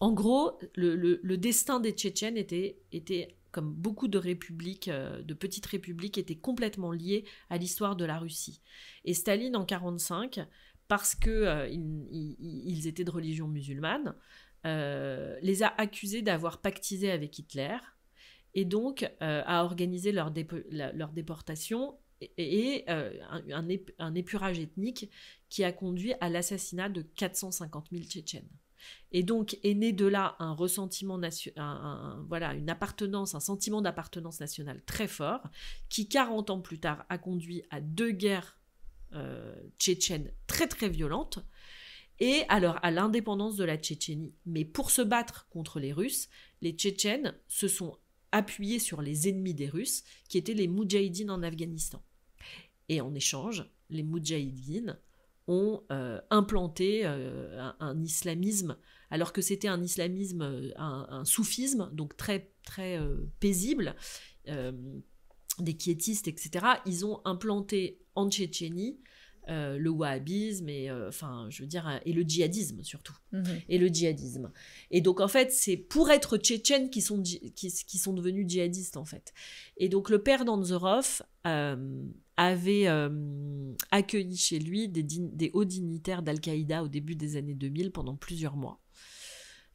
en gros, le destin des Tchétchènes était, comme beaucoup de républiques, de petites républiques, était complètement lié à l'histoire de la Russie. Et Staline, en 1945, parce qu'ils étaient de religion musulmane, les a accusés d'avoir pactisé avec Hitler, et donc a organisé leur déportation et un épurage ethnique qui a conduit à l'assassinat de 450 000 Tchétchènes. Et donc est né de là un ressentiment une appartenance, un sentiment d'appartenance nationale très fort, qui 40 ans plus tard a conduit à 2 guerres tchétchènes très très violentes, et alors à l'indépendance de la Tchétchénie. Mais pour se battre contre les Russes, les Tchétchènes se sont appuyés sur les ennemis des Russes, qui étaient les Moudjahidines en Afghanistan. Et en échange, les Moudjahidines ont implanté un islamisme, alors que c'était un islamisme, un soufisme, donc très, très paisible, des quiétistes, etc. Ils ont implanté en Tchétchénie le wahhabisme et le djihadisme surtout. Et le djihadisme. Et donc en fait, c'est pour être tchétchènes qui sont devenus djihadistes en fait. Et donc le père d'Anzorov avait accueilli chez lui des hauts dignitaires d'Al-Qaïda au début des années 2000 pendant plusieurs mois.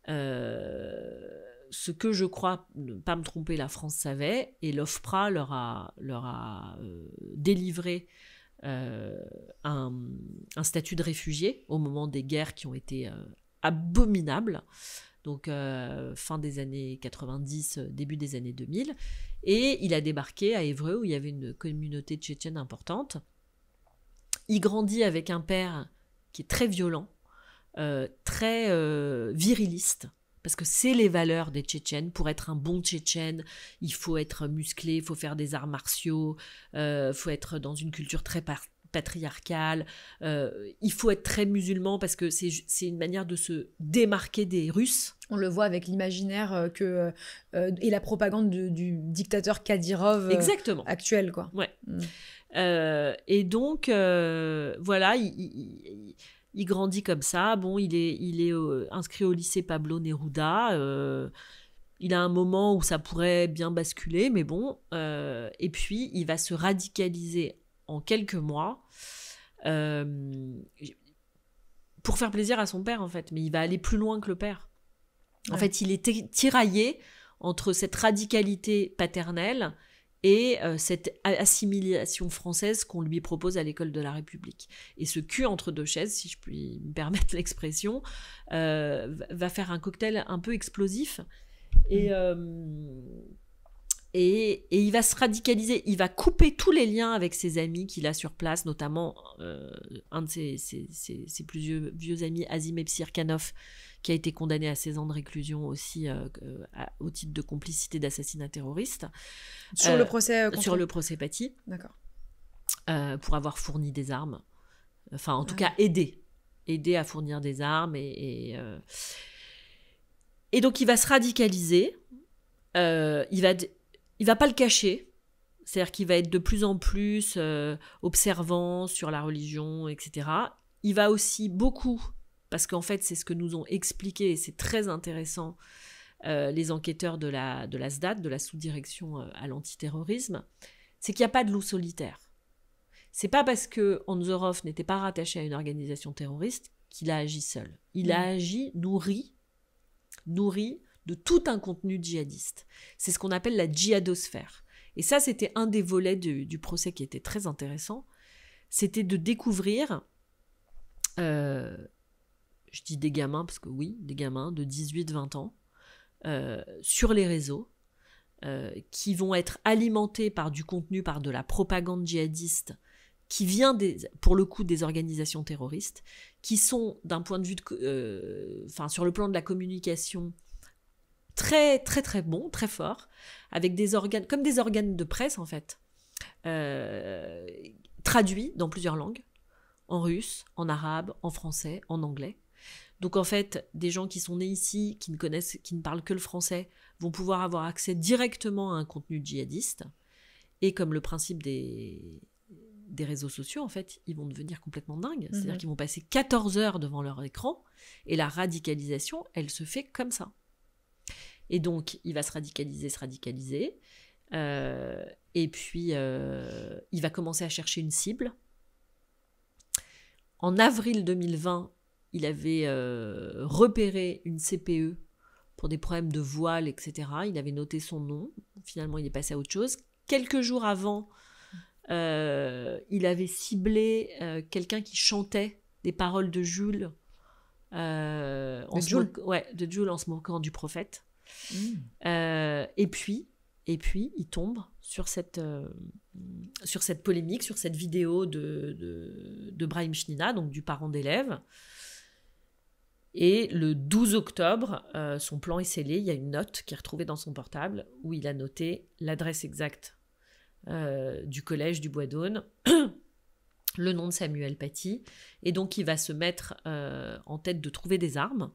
Ce que je crois, ne pas me tromper, la France savait, et l'OFPRA leur a délivré un statut de réfugié au moment des guerres qui ont été abominables, donc fin des années 90, début des années 2000, et il a débarqué à Évreux où il y avait une communauté tchétchène importante. Il grandit avec un père qui est très violent, très viriliste, parce que c'est les valeurs des Tchétchènes. Pour être un bon Tchétchène, il faut être musclé, il faut faire des arts martiaux, il faut être dans une culture très patriarcale, il faut être très musulman parce que c'est une manière de se démarquer des Russes. On le voit avec l'imaginaire et la propagande du dictateur Kadyrov actuel, quoi. Ouais. Et donc, voilà, il grandit comme ça. Bon, il est inscrit au lycée Pablo Neruda. il a un moment où ça pourrait bien basculer, mais bon. Et puis, il va se radicaliser en quelques mois pour faire plaisir à son père, en fait. Mais il va aller plus loin que le père. En fait, il est tiraillé entre cette radicalité paternelle et cette assimilation française qu'on lui propose à l'école de la République. Et ce cul entre deux chaises, si je puis me permettre l'expression, va faire un cocktail un peu explosif. Et il va se radicaliser, il va couper tous les liens avec ses amis qu'il a sur place, notamment un de ses plus vieux amis, Azim Epsirkanov, qui a été condamné à 16 ans de réclusion aussi au titre de complicité d'assassinat terroriste. Sur le procès Sur le procès Paty. D'accord. Pour avoir fourni des armes. Enfin, en tout cas, aidé à fournir des armes. Et donc, il va se radicaliser. Il va pas le cacher. C'est-à-dire qu'il va être de plus en plus observant sur la religion, etc. Il va aussi beaucoup... Parce qu'en fait, c'est ce que nous ont expliqué, et c'est très intéressant, les enquêteurs de la SDAT, de la sous-direction à l'antiterrorisme, c'est qu'il n'y a pas de loup solitaire. C'est pas parce que Anzorov n'était pas rattaché à une organisation terroriste qu'il a agi seul. Il a agi nourri de tout un contenu djihadiste. C'est ce qu'on appelle la djihadosphère. Et ça, c'était un des volets du procès qui était très intéressant. C'était de découvrir... je dis des gamins, parce que oui, des gamins de 18-20 ans, sur les réseaux, qui vont être alimentés par du contenu, par de la propagande djihadiste, qui vient, pour le coup, des organisations terroristes, qui sont, d'un point de vue, sur le plan de la communication, très, très, très bons, très forts, avec des organes, comme des organes de presse, en fait, traduits dans plusieurs langues, en russe, en arabe, en français, en anglais. Donc en fait, des gens qui sont nés ici, qui ne parlent que le français, vont pouvoir avoir accès directement à un contenu djihadiste. Et comme le principe des réseaux sociaux, en fait, ils vont devenir complètement dingues. C'est-à-dire qu'ils vont passer 14 heures devant leur écran, et la radicalisation, elle se fait comme ça. Et donc, il va se radicaliser, et puis il va commencer à chercher une cible. En avril 2020, il avait repéré une CPE pour des problèmes de voile, etc. Il avait noté son nom. Finalement, il est passé à autre chose. Quelques jours avant, il avait ciblé quelqu'un qui chantait des paroles de Jules. De Jules en se moquant du prophète. Et puis, il tombe sur cette polémique, sur cette vidéo de Brahim Chnina, donc du parent d'élève. Et le 12 octobre, son plan est scellé. Il y a une note qui est retrouvée dans son portable où il a noté l'adresse exacte du collège du Bois d'Aune, le nom de Samuel Paty. Et donc, il va se mettre en tête de trouver des armes.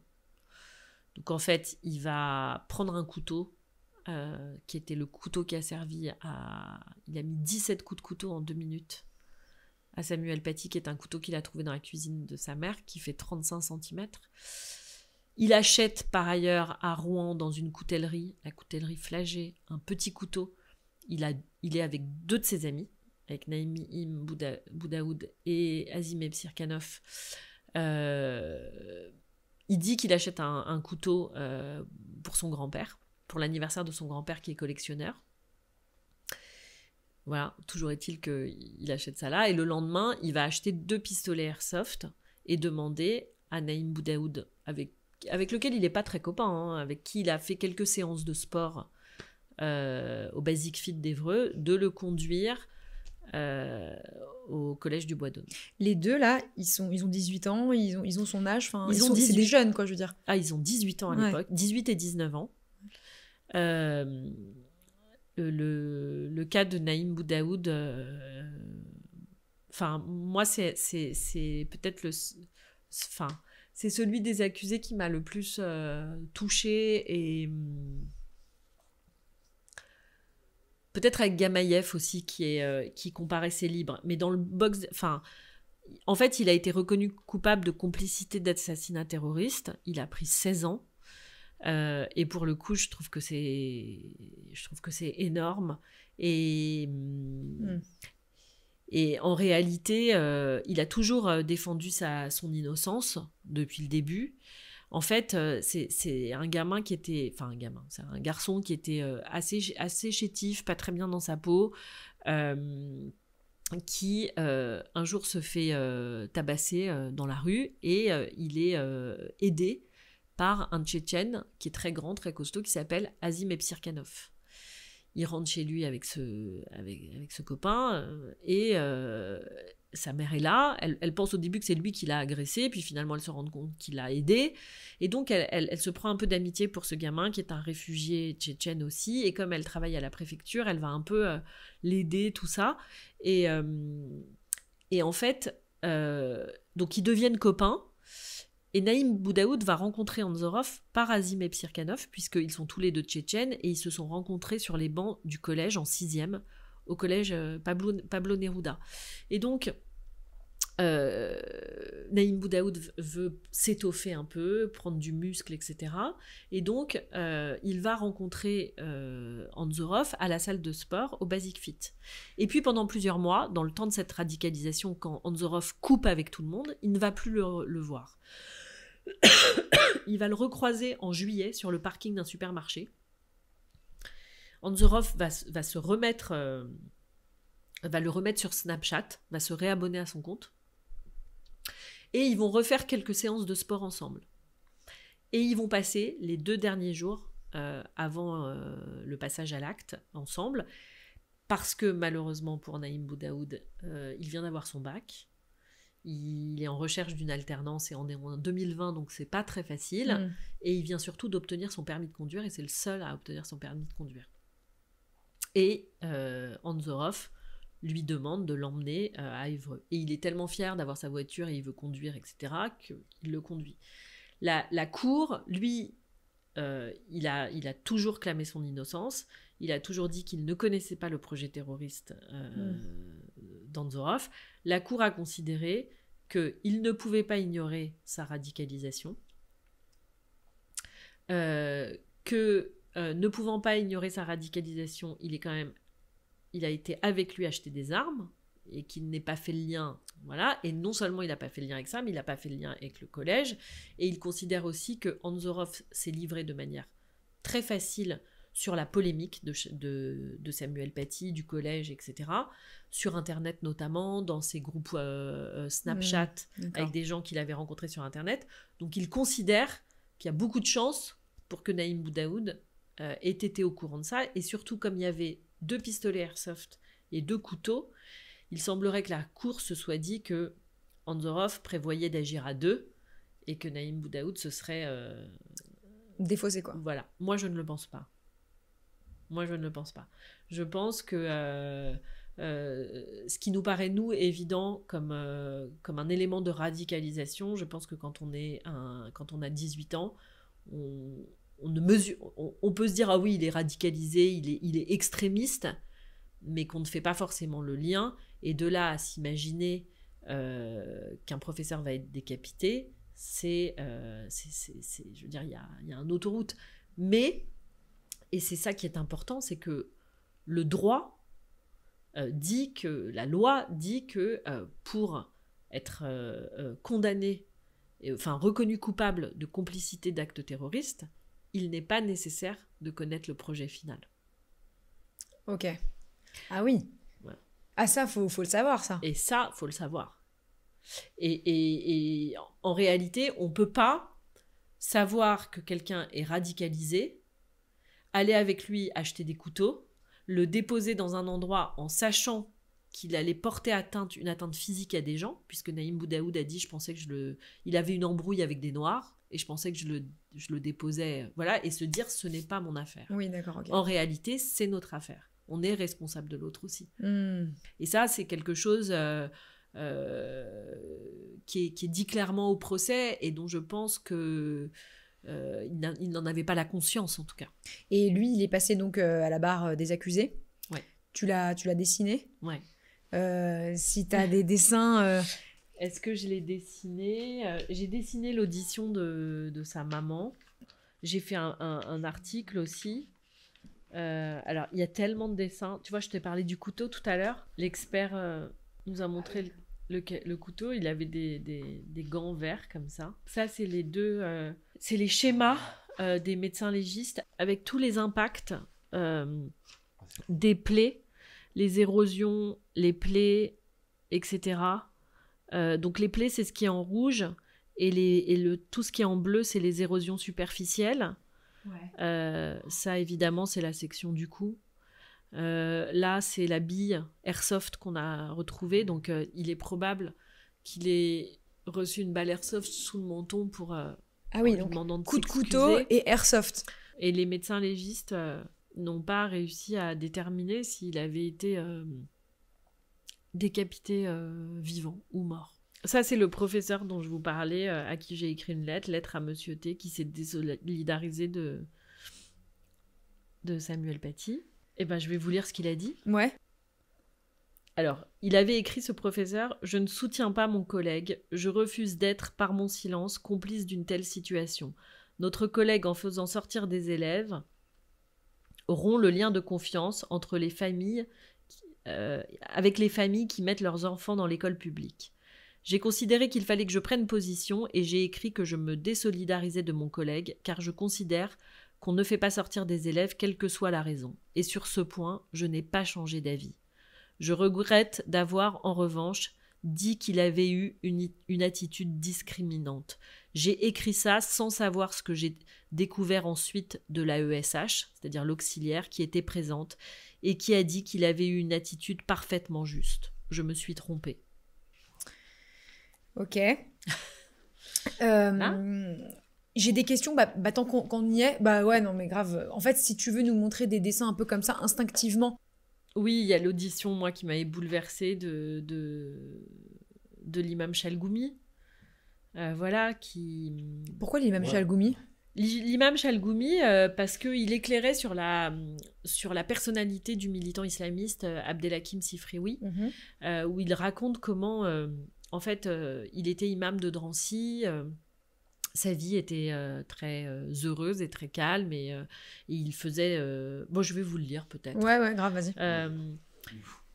Donc, en fait, il va prendre un couteau qui était le couteau qui a servi à... Il a mis 17 coups de couteau en 2 minutes à Samuel Paty, qui est un couteau qu'il a trouvé dans la cuisine de sa mère, qui fait 35 cm. Il achète par ailleurs à Rouen, dans une coutellerie, la coutellerie Flagey, un petit couteau. Il est avec 2 de ses amis, avec Naïm Boudaoud et Azim Epsirkanov. Il dit qu'il achète un couteau pour son grand-père, pour l'anniversaire de son grand-père qui est collectionneur. Voilà, toujours est-il qu'il achète ça là. Et le lendemain, il va acheter 2 pistolets airsoft et demander à Naïm Boudaoud, avec lequel il n'est pas très copain, avec qui il a fait quelques séances de sport au Basic Fit d'Évreux, de le conduire au collège du Bois d'Aune. Les deux, là, ils ont 18 ans, ils ont son âge, c'est des jeunes, quoi, je veux dire. Ah, ils ont 18 ans à l'époque, 18 et 19 ans. Le cas de Naïm Boudaoud, moi, c'est peut-être c'est celui des accusés qui m'a le plus touchée, et peut-être avec Gamaïev aussi qui comparaissait libre, mais dans le box, en fait, il a été reconnu coupable de complicité d'assassinat terroriste. Il a pris 16 ans. Et pour le coup, je trouve que c'est énorme. Et en réalité, il a toujours défendu son innocence depuis le début. En fait, c'est un gamin qui était... Enfin, c'est un garçon qui était assez chétif, pas très bien dans sa peau, qui un jour se fait tabasser dans la rue et il est aidé par un Tchétchène qui est très grand, très costaud, qui s'appelle Azim Epsirkanov. Il rentre chez lui avec ce copain et sa mère est là. Elle pense au début que c'est lui qui l'a agressé, puis finalement elle se rend compte qu'il l'a aidé. Et donc elle se prend un peu d'amitié pour ce gamin qui est un réfugié tchétchène aussi. Et comme elle travaille à la préfecture, elle va un peu l'aider, tout ça. Et en fait, donc ils deviennent copains. Et Naïm Boudaoud va rencontrer Anzorov par Azim Epsirkanov, puisqu'ils sont tous les deux tchétchènes, et ils se sont rencontrés sur les bancs du collège en 6e, au collège Pablo Neruda. Et donc, Naïm Boudaoud veut s'étoffer un peu, prendre du muscle, etc. Et donc, il va rencontrer Anzorov à la salle de sport, au Basic Fit. Et puis, pendant plusieurs mois, dans le temps de cette radicalisation, quand Anzorov coupe avec tout le monde, il ne va plus le voir. Il va le recroiser en juillet sur le parking d'un supermarché. Anzorov va le remettre sur Snapchat, va se réabonner à son compte. Et ils vont refaire quelques séances de sport ensemble. Et ils vont passer les 2 derniers jours avant le passage à l'acte ensemble, parce que malheureusement pour Naïm Boudaoud, il vient d'avoir son bac. Il est en recherche d'une alternance et on est en 2020, donc c'est pas très facile. Et il vient surtout d'obtenir son permis de conduire et c'est le seul à obtenir son permis de conduire. Et Anzorov lui demande de l'emmener à Évreux. Et il est tellement fier d'avoir sa voiture et il veut conduire, etc., qu'il le conduit. La cour, lui, il a toujours clamé son innocence. Il a toujours dit qu'il ne connaissait pas le projet terroriste d'Anzorov. La cour a considéré qu'il ne pouvait pas ignorer sa radicalisation, ne pouvant pas ignorer sa radicalisation, il a été avec lui acheter des armes et qu'il n'ait pas fait le lien, voilà. Et non seulement il n'a pas fait le lien avec ça, mais il n'a pas fait le lien avec le collège. Et il considère aussi que Anzorov s'est livré de manière très facile sur la polémique de Samuel Paty, du collège, etc., sur Internet notamment, dans ses groupes Snapchat, avec des gens qu'il avait rencontrés sur Internet. Donc il considère qu'il y a beaucoup de chances pour que Naïm Boudaoud ait été au courant de ça, et surtout comme il y avait 2 pistolets airsoft et 2 couteaux, il semblerait que la cour se soit dit que Anzorov prévoyait d'agir à 2 et que Naïm Boudaoud se serait... défaussé, quoi. Voilà. Moi, je ne le pense pas. Je pense que ce qui nous paraît, nous, évident comme un élément de radicalisation, je pense que quand on a 18 ans, on peut se dire, ah oui, il est radicalisé, il est extrémiste, mais qu'on ne fait pas forcément le lien. Et de là à s'imaginer qu'un professeur va être décapité, je veux dire, il y a une autoroute. Mais, et c'est ça qui est important, c'est que le droit dit que, la loi dit que pour être condamné, enfin reconnu coupable de complicité d'actes terroristes, il n'est pas nécessaire de connaître le projet final. Ok. Ah oui. Ouais. Ah ça, faut le savoir, ça. Et ça, faut le savoir. Et en réalité, on ne peut pas savoir que quelqu'un est radicalisé, aller avec lui acheter des couteaux, le déposer dans un endroit en sachant qu'il allait porter une atteinte physique à des gens, puisque Naïm Boudaoud a dit, je pensais que il avait une embrouille avec des Noirs, et je pensais que je le déposais, voilà, et se dire, ce n'est pas mon affaire. Oui, d'accord, ok. En réalité, c'est notre affaire. On est responsable de l'autre aussi. Et ça, c'est quelque chose qui est dit clairement au procès, et dont je pense que il n'en avait pas la conscience, en tout cas. Et lui, il est passé donc à la barre des accusés. Ouais. Tu l'as dessiné. Ouais. Si tu as des dessins... Est-ce que je l'ai dessiné ? J'ai dessiné l'audition de sa maman. J'ai fait un article aussi. Alors, il y a tellement de dessins. Tu vois, je t'ai parlé du couteau tout à l'heure. L'expert nous a montré le couteau. Il avait des gants verts comme ça. Ça, c'est les deux... c'est les schémas des médecins légistes avec tous les impacts des plaies, les érosions, les plaies, etc. Donc les plaies, c'est ce qui est en rouge, et tout ce qui est en bleu, c'est les érosions superficielles. Ouais. Ça, évidemment, c'est la section du cou. Là, c'est la bille airsoft qu'on a retrouvée. Donc, il est probable qu'il ait reçu une balle airsoft sous le menton pour... ah oui, donc coup de couteau et airsoft. Et les médecins légistes n'ont pas réussi à déterminer s'il avait été décapité vivant ou mort. Ça, c'est le professeur dont je vous parlais, à qui j'ai écrit une lettre à Monsieur T, qui s'est désolidarisé de Samuel Paty. Eh ben, je vais vous lire ce qu'il a dit. Ouais. Alors, il avait écrit, ce professeur: « Je ne soutiens pas mon collègue. Je refuse d'être, par mon silence, complice d'une telle situation. Notre collègue, en faisant sortir des élèves, rompt le lien de confiance entre les familles, avec les familles qui mettent leurs enfants dans l'école publique. J'ai considéré qu'il fallait que je prenne position et j'ai écrit que je me désolidarisais de mon collègue, car je considère qu'on ne fait pas sortir des élèves quelle que soit la raison. Et sur ce point, je n'ai pas changé d'avis. Je regrette d'avoir, en revanche, dit qu'il avait eu une attitude discriminante. J'ai écrit ça sans savoir ce que j'ai découvert ensuite de l'AESH, c'est-à-dire l'auxiliaire, qui était présente, et qui a dit qu'il avait eu une attitude parfaitement juste. Je me suis trompée. » Ok. J'ai des questions, tant qu'on y est. Bah ouais, non mais grave. En fait, si tu veux nous montrer des dessins un peu comme ça, instinctivement. Oui, il y a l'audition, moi, qui m'avait bouleversée de l'imam Chalgoumi. Voilà, qui... Pourquoi l'imam Chalgoumi ? L'imam Chalgoumi, parce qu'il éclairait sur la personnalité du militant islamiste Abdelhakim Sifrioui, où il raconte comment... en fait, il était imam de Drancy. Sa vie était très heureuse et très calme. Et il faisait... Bon, je vais vous le lire peut-être. Ouais, grave, vas-y.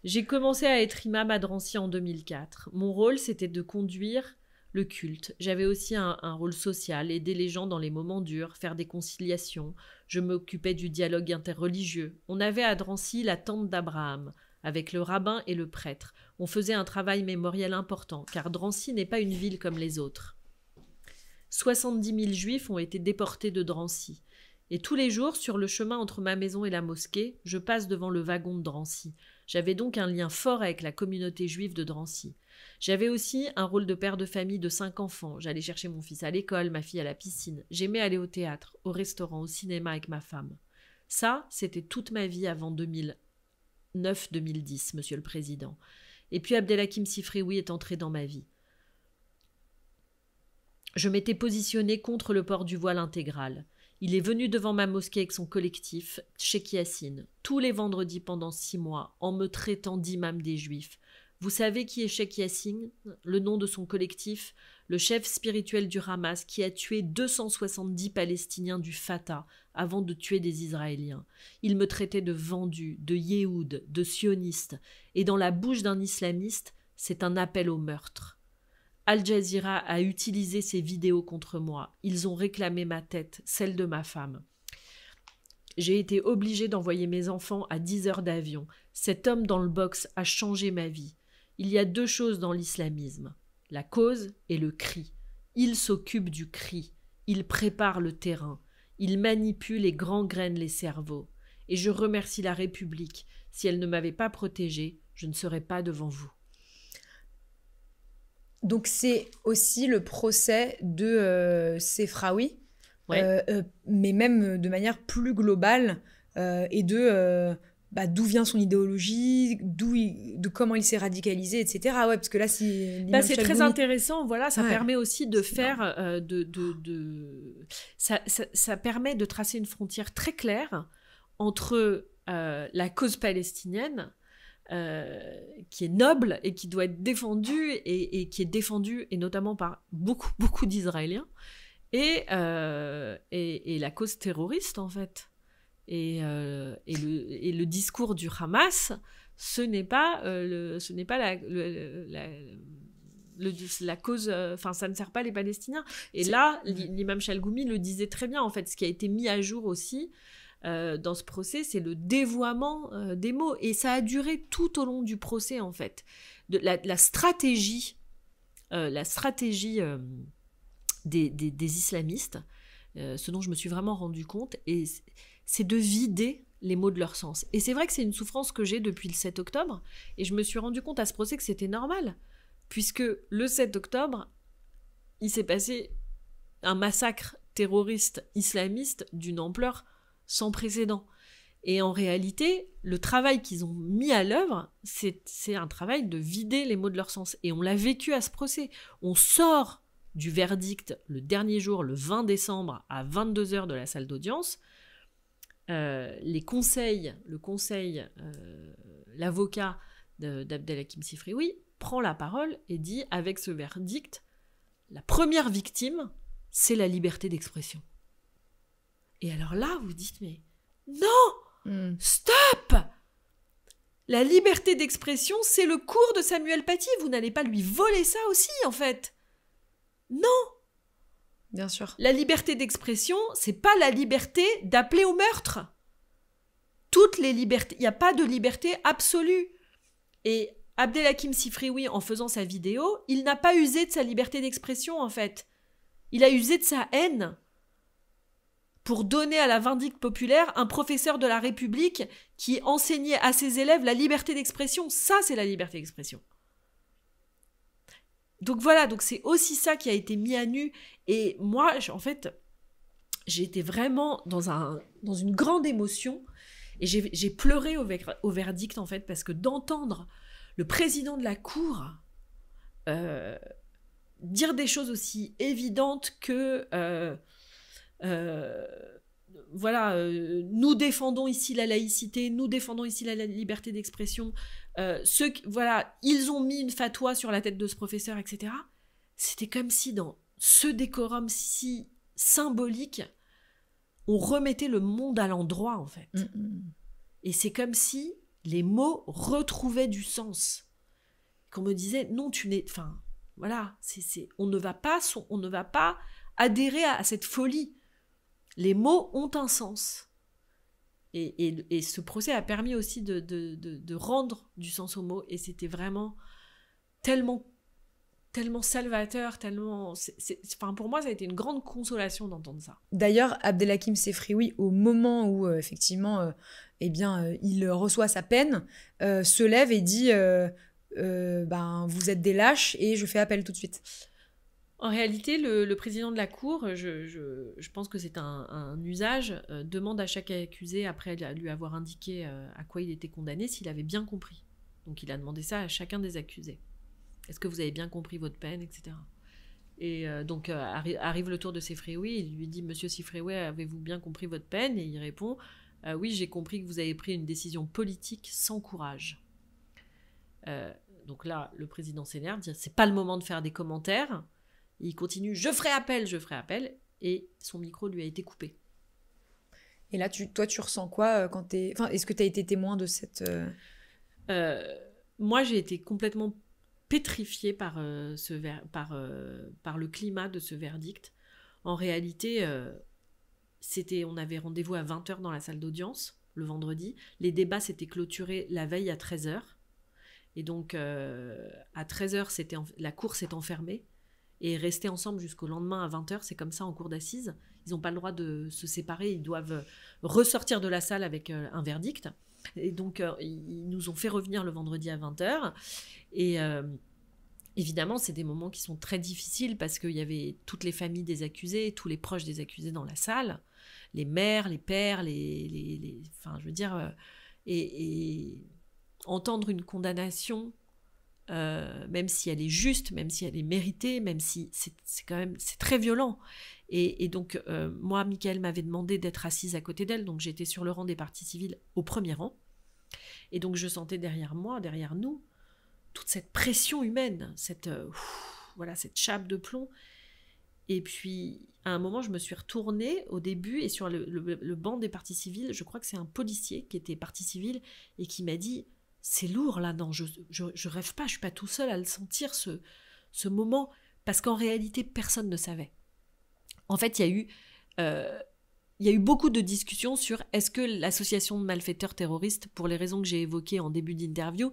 J'ai commencé à être imam à Drancy en 2004. Mon rôle, c'était de conduire le culte. J'avais aussi un rôle social, aider les gens dans les moments durs, faire des conciliations. Je m'occupais du dialogue interreligieux. On avait à Drancy la tente d'Abraham, avec le rabbin et le prêtre. On faisait un travail mémoriel important, car Drancy n'est pas une ville comme les autres. 70 000 juifs ont été déportés de Drancy. Et tous les jours, sur le chemin entre ma maison et la mosquée, je passe devant le wagon de Drancy. J'avais donc un lien fort avec la communauté juive de Drancy. J'avais aussi un rôle de père de famille de 5 enfants. J'allais chercher mon fils à l'école, ma fille à la piscine. J'aimais aller au théâtre, au restaurant, au cinéma avec ma femme. Ça, c'était toute ma vie avant 2009-2010, Monsieur le Président. Et puis Abdelhakim Sifrioui est entré dans ma vie. Je m'étais positionnée contre le port du voile intégral. Il est venu devant ma mosquée avec son collectif, Cheikh Yassine, tous les vendredis pendant 6 mois, en me traitant d'imam des Juifs. Vous savez qui est Cheikh Yassine ? Le nom de son collectif, le chef spirituel du Hamas qui a tué 270 Palestiniens du Fatah avant de tuer des Israéliens. Il me traitait de vendu, de yéhoud, de sioniste, et dans la bouche d'un islamiste, c'est un appel au meurtre. Al Jazeera a utilisé ces vidéos contre moi. Ils ont réclamé ma tête, celle de ma femme. J'ai été obligée d'envoyer mes enfants à 10 heures d'avion. Cet homme dans le box a changé ma vie. Il y a 2 choses dans l'islamisme, la cause et le cri. Il s'occupe du cri. Il prépare le terrain. Il manipule et gangrène les cerveaux. Et je remercie la République. Si elle ne m'avait pas protégée, je ne serais pas devant vous. Donc c'est aussi le procès de Sefraoui, ouais. Mais même de manière plus globale, et d'où vient son idéologie, de comment il s'est radicalisé, etc. Ouais, parce que là, c'est très intéressant. Voilà, ça permet aussi de faire, ça permet de tracer une frontière très claire entre la cause palestinienne, qui est noble et qui doit être défendue et qui est défendue et notamment par beaucoup d'Israéliens, et la cause terroriste, en fait. Et le discours du Hamas, ce n'est pas la cause, enfin ça ne sert pas les Palestiniens. Et là, l'imam Chalgoumi le disait très bien, en fait, ce qui a été mis à jour aussi dans ce procès, c'est le dévoiement des mots. Et ça a duré tout au long du procès, en fait. La stratégie des islamistes, ce dont je me suis vraiment rendu compte, et c'est de vider les mots de leur sens. Et c'est vrai que c'est une souffrance que j'ai depuis le 7 octobre, et je me suis rendu compte à ce procès que c'était normal, puisque le 7 octobre, il s'est passé un massacre terroriste islamiste d'une ampleur sans précédent. Et en réalité, le travail qu'ils ont mis à l'œuvre, c'est un travail de vider les mots de leur sens. Et on l'a vécu à ce procès. On sort du verdict le dernier jour, le 20 décembre, à 22h de la salle d'audience. L'avocat d'Abdelhakim Sifrioui prend la parole et dit, avec ce verdict, la première victime, c'est la liberté d'expression. Et alors là, vous dites, mais non, stop! La liberté d'expression, c'est le cours de Samuel Paty. Vous n'allez pas lui voler ça aussi, en fait. Non. Bien sûr. La liberté d'expression, c'est pas la liberté d'appeler au meurtre. Toutes les libertés, il n'y a pas de liberté absolue. Et Abdelhakim Sifrioui, en faisant sa vidéo, il n'a pas usé de sa liberté d'expression, en fait. Il a usé de sa haine pour donner à la vindicte populaire un professeur de la République qui enseignait à ses élèves la liberté d'expression. Ça, c'est la liberté d'expression. Donc voilà, donc c'est aussi ça qui a été mis à nu. Et moi, en fait, j'ai été vraiment dans une grande émotion, et j'ai pleuré au verdict, en fait, parce que d'entendre le président de la Cour dire des choses aussi évidentes que nous défendons ici la laïcité, nous défendons ici la liberté d'expression, ils ont mis une fatwa sur la tête de ce professeur, etc. C'était comme si dans ce décorum si symbolique, on remettait le monde à l'endroit, en fait. Et c'est comme si les mots retrouvaient du sens. Qu'on me disait, non, tu n'es... Enfin, voilà, on ne va pas adhérer à cette folie. Les mots ont un sens. Et ce procès a permis aussi de rendre du sens aux mots. Et c'était vraiment tellement salvateur, tellement... pour moi, ça a été une grande consolation d'entendre ça. D'ailleurs, Abdelhakim Sifrioui, au moment où, effectivement, il reçoit sa peine, se lève et dit vous êtes des lâches et je fais appel tout de suite. En réalité, le président de la Cour, je pense que c'est un usage, demande à chaque accusé, après lui avoir indiqué à quoi il était condamné, s'il avait bien compris. Donc il a demandé ça à chacun des accusés. Est-ce que vous avez bien compris votre peine, etc. Et donc arrive le tour de Sifrioui, il lui dit « Monsieur Sifrioui, avez-vous bien compris votre peine ?» Et il répond « Oui, j'ai compris que vous avez pris une décision politique sans courage. » Donc là, le président s'énerve, dit « C'est pas le moment de faire des commentaires. » Il continue « Je ferai appel !» Et son micro lui a été coupé. Et là, toi, tu ressens quoi quand t'es... Enfin, est-ce que tu as été témoin de cette... Moi, j'ai été complètement pétrifiée par le climat de ce verdict. En réalité, on avait rendez-vous à 20h dans la salle d'audience, le vendredi. Les débats s'étaient clôturés la veille à 13h. Et donc, à 13h, la cour s'est enfermée. Et rester ensemble jusqu'au lendemain à 20h, c'est comme ça en cour d'assises. Ils n'ont pas le droit de se séparer, ils doivent ressortir de la salle avec un verdict. Et donc, ils nous ont fait revenir le vendredi à 20h. Et évidemment, c'est des moments qui sont très difficiles parce qu'il y avait toutes les familles des accusés, tous les proches des accusés dans la salle, les mères, les pères, enfin, je veux dire... et entendre une condamnation... même si elle est juste, même si elle est méritée, même si c'est très violent. Et donc, moi, Mickaël m'avait demandé d'être assise à côté d'elle, donc j'étais sur le rang des parties civiles au premier rang. Et donc, je sentais derrière moi, derrière nous, toute cette pression humaine, cette chape de plomb. Et puis, à un moment, je me suis retournée au début et sur le banc des parties civiles, je crois que c'est un policier qui était partie civile et qui m'a dit « C'est lourd là, non, je rêve pas, je suis pas tout seul à le sentir ce moment. » Parce qu'en réalité, personne ne savait. En fait, il y a eu beaucoup de discussions sur est-ce que l'association de malfaiteurs terroristes, pour les raisons que j'ai évoquées en début d'interview,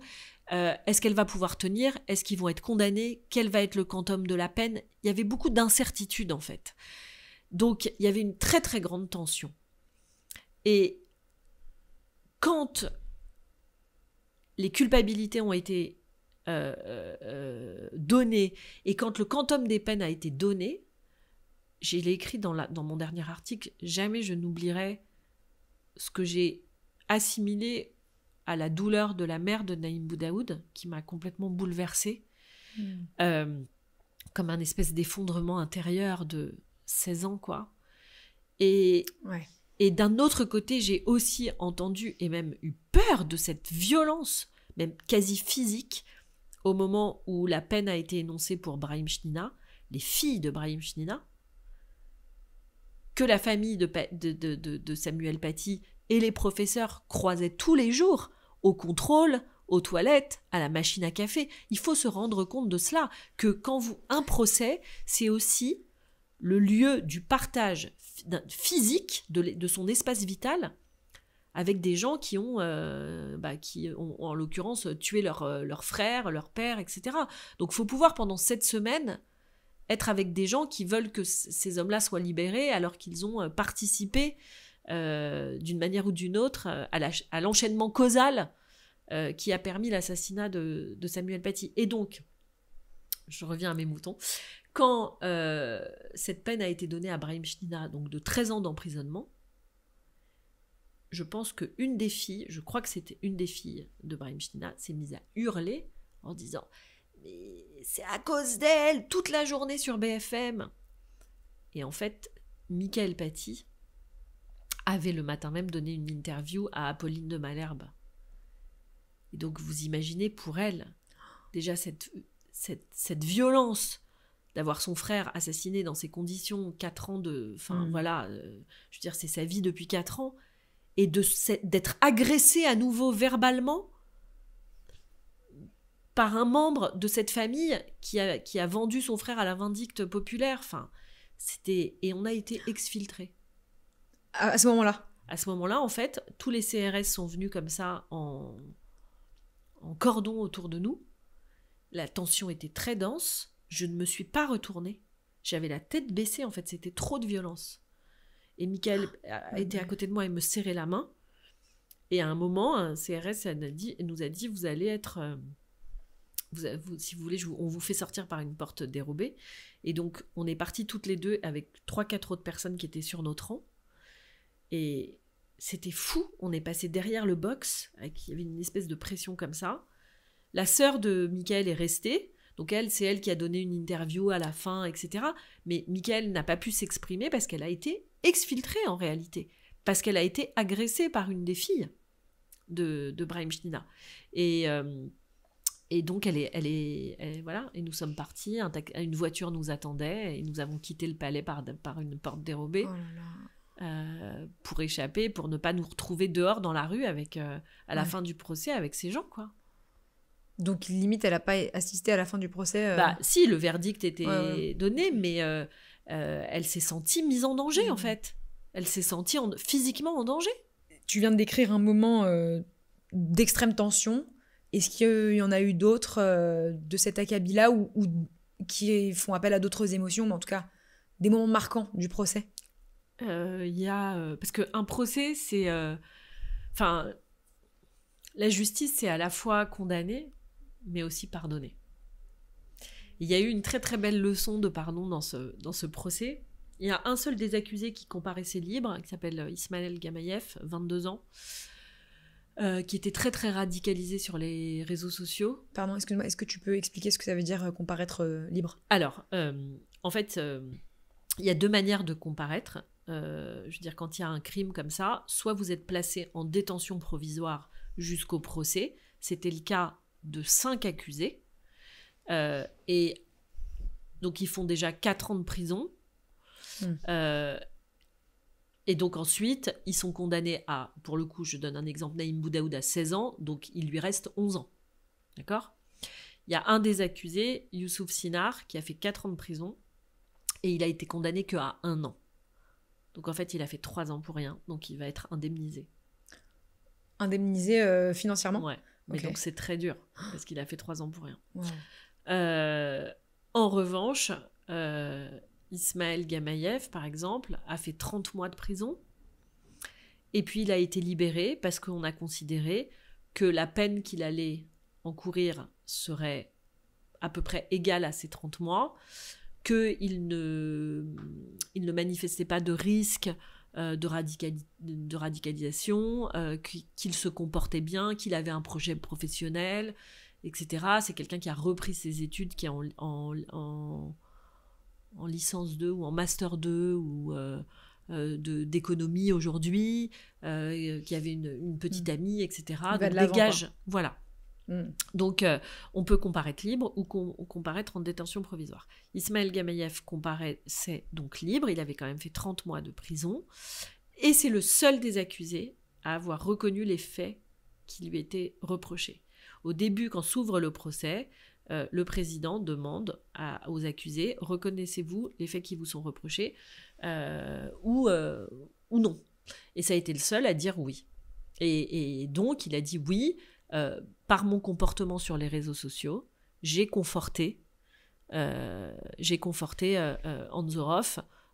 est-ce qu'elle va pouvoir tenir? Est-ce qu'ils vont être condamnés? Quel va être le quantum de la peine? Il y avait beaucoup d'incertitudes en fait. Donc il y avait une très très grande tension. Et quand les culpabilités ont été données et quand le quantum des peines a été donné, je l'ai écrit dans mon dernier article, jamais je n'oublierai ce que j'ai assimilé à la douleur de la mère de Naïm Boudaoud, qui m'a complètement bouleversée, comme un espèce d'effondrement intérieur de 16 ans, quoi. Et d'un autre côté, j'ai aussi entendu et même eu peur de cette violence, même quasi physique, au moment où la peine a été énoncée pour Brahim Chnina, les filles de Brahim Chnina, que la famille de Samuel Paty et les professeurs croisaient tous les jours au contrôle, aux toilettes, à la machine à café. Il faut se rendre compte de cela, que un procès, c'est aussi le lieu du partage physique de son espace vital avec des gens qui ont en l'occurrence tué leur frère, leur père, etc. Donc il faut pouvoir pendant 7 semaines être avec des gens qui veulent que ces hommes-là soient libérés alors qu'ils ont participé d'une manière ou d'une autre à l'enchaînement causal qui a permis l'assassinat de Samuel Paty. Et donc, je reviens à mes moutons, quand cette peine a été donnée à Brahim Chnina, donc de 13 ans d'emprisonnement, je pense qu'une des filles, je crois que c'était une des filles de Brahim Chnina, s'est mise à hurler en disant « Mais c'est à cause d'elle, toute la journée sur BFM !» Et en fait, Mickaël Paty avait le matin même donné une interview à Apolline de Malherbe. Et donc vous imaginez pour elle, déjà cette violence d'avoir son frère assassiné dans ces conditions, 4 ans de... Enfin voilà, je veux dire, c'est sa vie depuis 4 ans, et d'être agressée à nouveau verbalement par un membre de cette famille qui a vendu son frère à la vindicte populaire. Enfin, et on a été exfiltrés. À ce moment-là? À ce moment-là, en fait, tous les CRS sont venus comme ça en cordon autour de nous. La tension était très dense. Je ne me suis pas retournée. J'avais la tête baissée, en fait. C'était trop de violence. Et Mickaël était à côté de moi et me serrait la main. Et à un moment, un CRS nous a dit, vous allez être... si vous voulez, on vous fait sortir par une porte dérobée. Et donc, on est partis toutes les deux avec 3-4 autres personnes qui étaient sur notre rang. Et c'était fou. On est passé derrière le box. Il y avait une espèce de pression comme ça. La sœur de Mickaël est restée. Donc c'est elle qui a donné une interview à la fin, etc. Mais Mickaël n'a pas pu s'exprimer parce qu'elle a été exfiltrée en réalité. Parce qu'elle a été agressée par une des filles de Brahim Chnina. Et donc voilà, et nous sommes partis, une voiture nous attendait, et nous avons quitté le palais par une porte dérobée pour échapper, pour ne pas nous retrouver dehors dans la rue à la fin du procès avec ces gens, quoi. Donc limite, elle n'a pas assisté à la fin du procès Si, le verdict était donné, mais elle s'est sentie mise en danger, en fait. Elle s'est sentie physiquement en danger. Tu viens de décrire un moment d'extrême tension. Est-ce qu'il y en a eu d'autres de cet acabit-là ou qui font appel à d'autres émotions, mais en tout cas des moments marquants du procès? Parce qu'un procès, c'est... la justice, c'est à la fois condamner, mais aussi pardonner. Il y a eu une très très belle leçon de pardon dans ce procès. Il y a un seul des accusés qui comparaissait libre, qui s'appelle Ismaël Gamaïev, 22 ans, qui était très très radicalisé sur les réseaux sociaux. Pardon, excuse-moi, est-ce que tu peux expliquer ce que ça veut dire comparaître libre? Alors, en fait, il y a 2 manières de comparaître. Je veux dire, quand il y a un crime comme ça, soit vous êtes placé en détention provisoire jusqu'au procès. C'était le cas de 5 accusés. Et donc, ils font déjà 4 ans de prison. Et donc ensuite, ils sont condamnés à, pour le coup, je donne un exemple, Naïm Boudaoud a 16 ans, donc il lui reste 11 ans. D'accord ? Il y a un des accusés, Youssouf Sinar, qui a fait 4 ans de prison, et il a été condamné qu'à 1 an. Donc en fait, il a fait 3 ans pour rien, donc il va être indemnisé. Indemnisé financièrement ? Ouais, mais donc c'est très dur, parce qu'il a fait 3 ans pour rien. Wow. En revanche, Ismaël Gamaïev, par exemple, a fait 30 mois de prison, et puis il a été libéré parce qu'on a considéré que la peine qu'il allait encourir serait à peu près égale à ces 30 mois, qu'il ne manifestait pas de risque de radicalisation, qu'il se comportait bien, qu'il avait un projet professionnel, etc. C'est quelqu'un qui a repris ses études, qui est en licence 2 ou en master 2 ou d'économie aujourd'hui, qui avait une petite amie, etc. Donc dégage, voilà. Donc on peut comparaître libre ou comparaître en détention provisoire. Ismaël Gamaïev comparaissait donc libre, il avait quand même fait 30 mois de prison, et c'est le seul des accusés à avoir reconnu les faits qui lui étaient reprochés. Au début, quand s'ouvre le procès, le président demande aux accusés, reconnaissez-vous les faits qui vous sont reprochés ou non. Et ça a été le seul à dire oui. Et donc il a dit oui, par mon comportement sur les réseaux sociaux, j'ai conforté Anzorov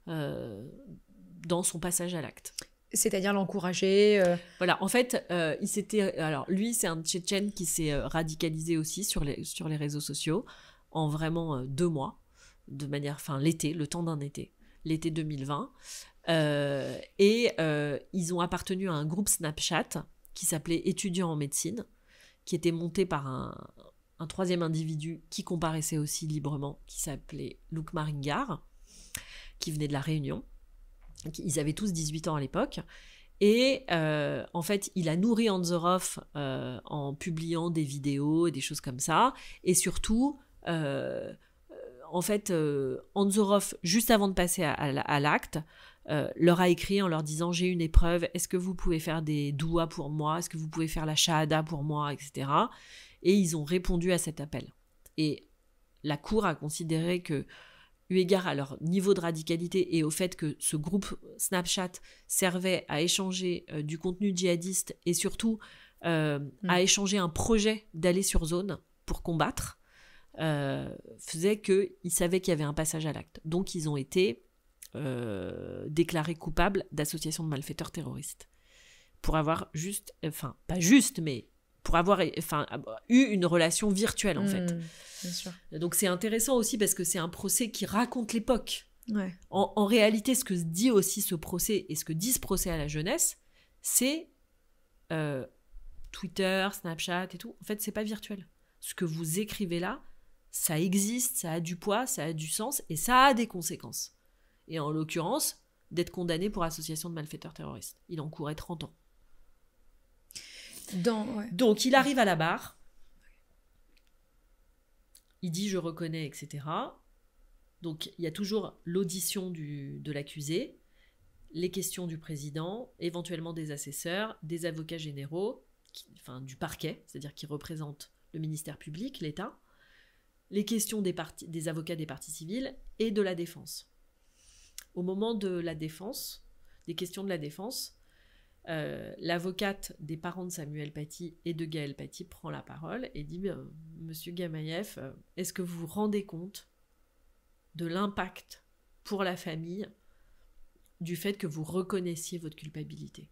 dans son passage à l'acte. C'est-à-dire l'encourager Voilà, en fait, alors lui, c'est un Tchétchène qui s'est radicalisé aussi sur les réseaux sociaux en vraiment 2 mois, de manière, l'été, le temps d'un été, l'été 2020. Ils ont appartenu à un groupe Snapchat qui s'appelait Étudiants en médecine, qui était monté par un troisième individu qui comparaissait aussi librement, qui s'appelait Luc Maringar, qui venait de La Réunion. Ils avaient tous 18 ans à l'époque. Et en fait, il a nourri Anzorov en publiant des vidéos et des choses comme ça. Et surtout, Anzorov, juste avant de passer à l'acte, leur a écrit en leur disant « J'ai une épreuve, est-ce que vous pouvez faire des douas pour moi ? Est-ce que vous pouvez faire la shahada pour moi ?» etc. Et ils ont répondu à cet appel. Et la Cour a considéré que, eu égard à leur niveau de radicalité et au fait que ce groupe Snapchat servait à échanger du contenu djihadiste et surtout à échanger un projet d'aller sur zone pour combattre, faisait qu'ils savaient qu'il y avait un passage à l'acte. Donc ils ont été déclarés coupables d'association de malfaiteurs terroristes. Pour avoir pas juste, mais pour avoir eu une relation virtuelle, en fait. Bien sûr. Donc c'est intéressant aussi parce que c'est un procès qui raconte l'époque. Ouais. En réalité, ce que dit aussi ce procès et ce que dit ce procès à la jeunesse, c'est Twitter, Snapchat et tout. En fait, c'est pas virtuel. Ce que vous écrivez là, ça existe, ça a du poids, ça a du sens et ça a des conséquences. Et en l'occurrence, d'être condamné pour association de malfaiteurs terroristes. Il encourait 30 ans. Donc, il arrive à la barre. Il dit « je reconnais », etc. Donc, il y a toujours l'audition de l'accusé, les questions du président, éventuellement des assesseurs, des avocats généraux, du parquet, c'est-à-dire qui représentent le ministère public, l'État, les questions des avocats des parties civiles et de la défense. Au moment de la défense, des questions de la défense, l'avocate des parents de Samuel Paty et de Gaël Paty prend la parole et dit « Monsieur Gamaïev, est-ce que vous vous rendez compte de l'impact pour la famille du fait que vous reconnaissiez votre culpabilité ?»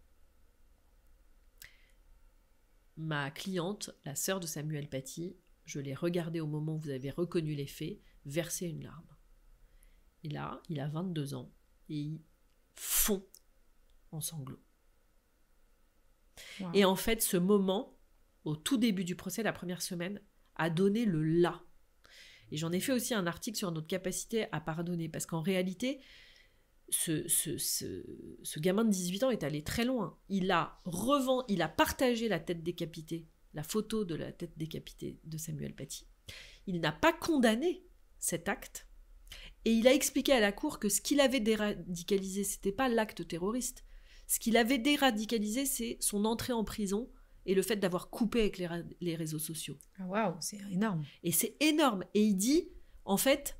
Ma cliente, la sœur de Samuel Paty, je l'ai regardée au moment où vous avez reconnu les faits, verser une larme. Et là, il a 22 ans et il fond en sanglots. Wow. Et en fait, ce moment, au tout début du procès, la première semaine, a donné le là. Et j'en ai fait aussi un article sur notre capacité à pardonner, parce qu'en réalité, ce gamin de 18 ans est allé très loin. Il a partagé la tête décapitée, la photo de la tête décapitée de Samuel Paty. Il n'a pas condamné cet acte. Et il a expliqué à la cour que ce qu'il avait déradicalisé, c'était pas l'acte terroriste. Ce qu'il avait déradicalisé, c'est son entrée en prison et le fait d'avoir coupé avec les réseaux sociaux. Ah, waouh, c'est énorme. Et c'est énorme. Et il dit, en fait,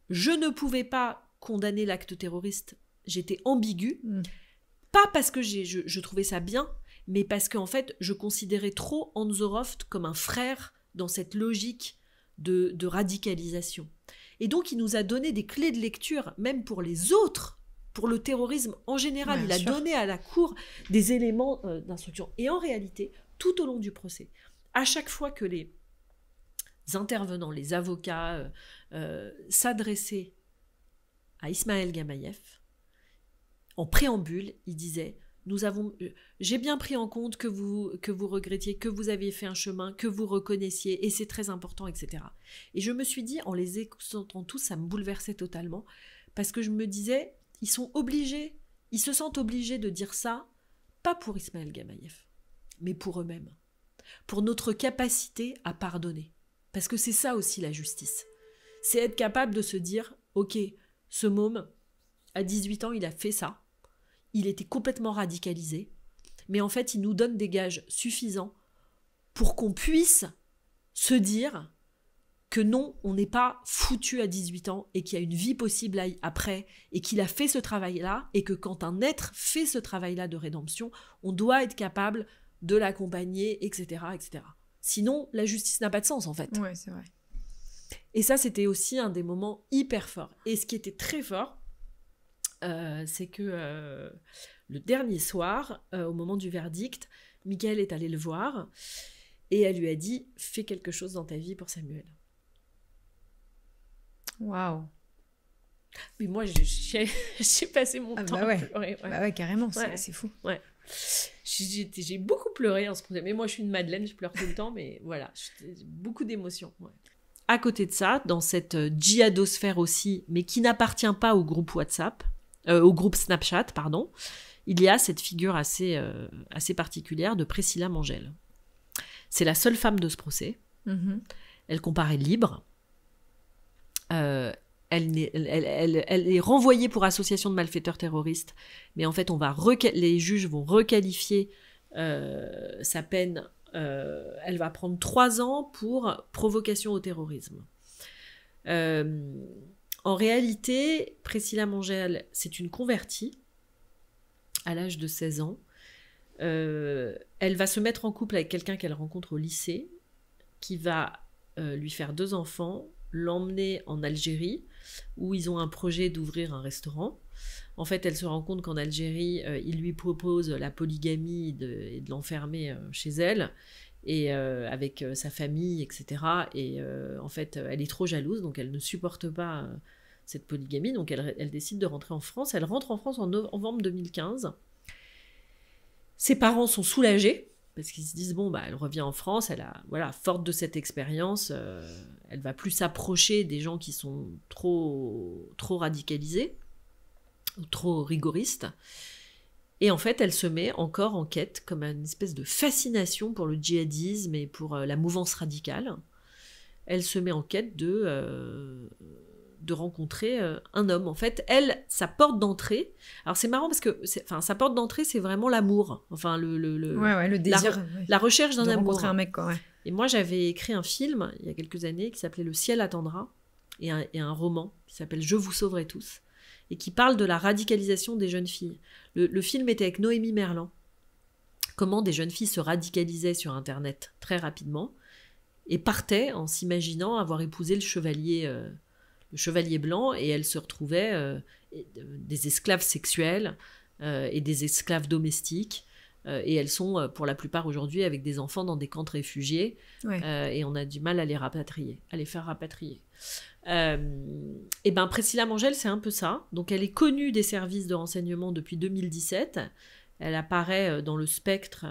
je ne pouvais pas condamner l'acte terroriste. J'étais ambiguë. Pas parce que je trouvais ça bien, mais parce qu'en fait, je considérais trop Anzorov comme un frère dans cette logique de radicalisation. Et donc, il nous a donné des clés de lecture, même pour les autres, pour le terrorisme en général. Bien il a sûr. donné à la cour des éléments d'instruction. Et en réalité, tout au long du procès, à chaque fois que les intervenants, les avocats, s'adressaient à Ismaël Gamaïev, en préambule, il disait j'ai bien pris en compte que vous regrettiez, que vous aviez fait un chemin, que vous reconnaissiez, et c'est très important, etc. Et je me suis dit, en les écoutant tous, ça me bouleversait totalement, parce que je me disais, ils se sentent obligés de dire ça, pas pour Ismaël Gamaïev, mais pour eux-mêmes, pour notre capacité à pardonner. Parce que c'est ça aussi la justice. C'est être capable de se dire, ok, ce môme, à 18 ans, il a fait ça. Il était complètement radicalisé. Mais en fait, il nous donne des gages suffisants pour qu'on puisse se dire que non, on n'est pas foutu à 18 ans et qu'il y a une vie possible après et qu'il a fait ce travail-là et que quand un être fait ce travail-là de rédemption, on doit être capable de l'accompagner, etc., etc. Sinon, la justice n'a pas de sens, en fait. Ouais, c'est vrai. Et ça, c'était aussi un des moments hyper forts. Et ce qui était très fort, c'est que le dernier soir, au moment du verdict, Michael est allé le voir et elle lui a dit « Fais quelque chose dans ta vie pour Samuel ». Waouh. Mais moi, j'ai passé mon temps à pleurer. Ouais. Bah ouais, carrément, Ouais. c'est fou. Ouais. J'ai beaucoup pleuré en ce procès. Mais moi, je suis une madeleine, je pleure tout le temps, mais voilà, j'ai beaucoup d'émotions. Ouais. À côté de ça, dans cette djihadosphère aussi, mais qui n'appartient pas au groupe WhatsApp, au groupe Snapchat, pardon, il y a cette figure assez particulière de Priscilla Mangel. C'est la seule femme de ce procès. Elle comparaît libre. Elle est renvoyée pour association de malfaiteurs terroristes, mais en fait, les juges vont requalifier sa peine. Elle va prendre 3 ans pour provocation au terrorisme. En réalité, Priscilla Mangel, c'est une convertie à l'âge de 16 ans. Elle va se mettre en couple avec quelqu'un qu'elle rencontre au lycée, qui va lui faire 2 enfants, l'emmener en Algérie, où ils ont un projet d'ouvrir un restaurant. En fait, elle se rend compte qu'en Algérie, il lui propose la polygamie et de l'enfermer chez elle, et avec sa famille, etc. Et en fait, elle est trop jalouse, donc elle ne supporte pas cette polygamie, donc elle décide de rentrer en France. Elle rentre en France en novembre 2015. Ses parents sont soulagés, parce qu'ils se disent, bon, bah, elle revient en France, forte de cette expérience, elle va plus s'approcher des gens qui sont trop radicalisés, ou trop rigoristes. Et en fait, elle se met encore en quête, comme une espèce de fascination pour le djihadisme et pour la mouvance radicale. Elle se met en quête de rencontrer un homme. En fait, sa porte d'entrée... Alors, c'est marrant parce que sa porte d'entrée, c'est vraiment l'amour. Enfin, le désir. La recherche d'un de amour. Rencontrer un mec, quoi, ouais. Et moi, j'avais écrit un film, il y a quelques années, qui s'appelait « Le ciel attendra », et un roman qui s'appelle « Je vous sauverai tous », et qui parle de la radicalisation des jeunes filles. Le film était avec Noémie Merlan. Comment des jeunes filles se radicalisaient sur Internet très rapidement, et partaient en s'imaginant avoir épousé le chevalier blanc, et elles se retrouvaient des esclaves sexuels et des esclaves domestiques, et elles sont pour la plupart aujourd'hui avec des enfants dans des camps de réfugiés, et on a du mal à les faire rapatrier. Et ben Priscilla Mangel, c'est un peu ça. Donc elle est connue des services de renseignement depuis 2017. Elle apparaît dans le Spectre,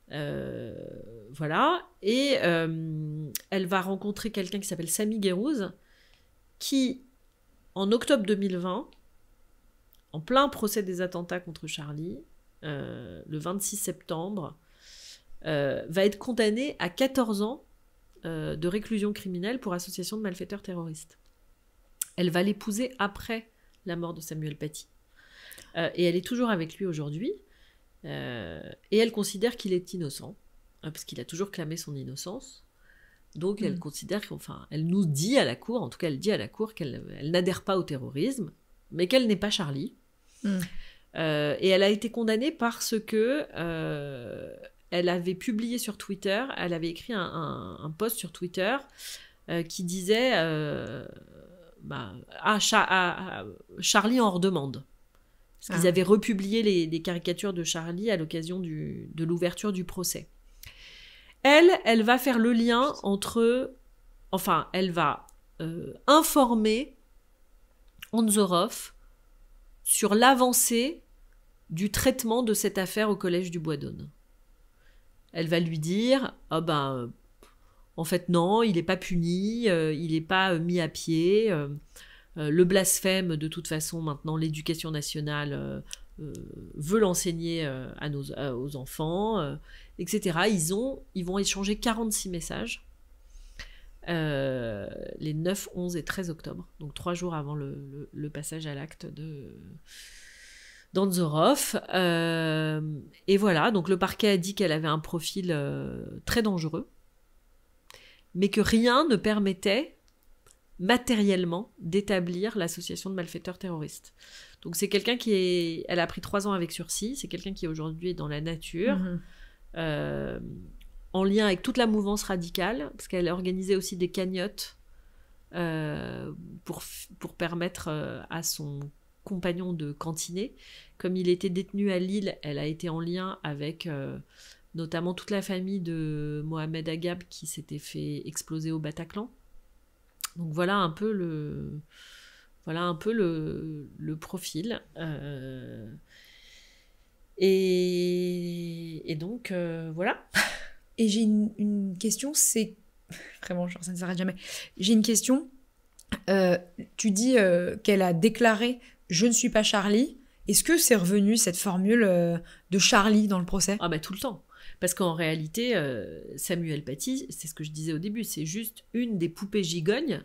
voilà, et elle va rencontrer quelqu'un qui s'appelle Sami Guérouz, qui, en octobre 2020, en plein procès des attentats contre Charlie, le 26 septembre, va être condamné à 14 ans de réclusion criminelle pour association de malfaiteurs terroristes. Elle va l'épouser après la mort de Samuel Paty. Et elle est toujours avec lui aujourd'hui. Et elle considère qu'il est innocent, parce qu'il a toujours clamé son innocence. Donc elle considère elle nous dit à la cour, en tout cas elle dit à la cour qu'elle n'adhère pas au terrorisme, mais qu'elle n'est pas Charlie. Et elle a été condamnée parce que elle avait publié sur Twitter, elle avait écrit un post sur Twitter qui disait Charlie en redemande. Parce qu'ils avaient republié les caricatures de Charlie à l'occasion de l'ouverture du procès. Elle va faire le lien entre... Enfin, elle va informer Anzorov sur l'avancée du traitement de cette affaire au collège du Bois d'Aune. Elle va lui dire en fait non, il n'est pas puni, il n'est pas mis à pied, le blasphème de toute façon maintenant l'éducation nationale veut l'enseigner aux enfants, etc. Ils vont échanger 46 messages les 9, 11 et 13 octobre, donc 3 jours avant le passage à l'acte d'Anzorov. Et voilà, donc le parquet a dit qu'elle avait un profil très dangereux, mais que rien ne permettait matériellement d'établir l'association de malfaiteurs terroristes. Donc c'est quelqu'un elle a pris 3 ans avec sursis, c'est quelqu'un qui aujourd'hui est dans la nature, en lien avec toute la mouvance radicale, parce qu'elle a organisé aussi des cagnottes pour permettre à son compagnon de cantiner. Comme il était détenu à Lille, elle a été en lien avec notamment toute la famille de Mohamed Agab qui s'était fait exploser au Bataclan. Donc voilà un peu le profil. Et donc voilà. Et j'ai une question, c'est... Vraiment, genre, ça ne s'arrête jamais. J'ai une question. Tu dis qu'elle a déclaré « Je ne suis pas Charlie ». Est-ce que c'est revenu, cette formule de Charlie dans le procès ? Ah bah tout le temps. Parce qu'en réalité, Samuel Paty, c'est ce que je disais au début, c'est juste une des poupées gigognes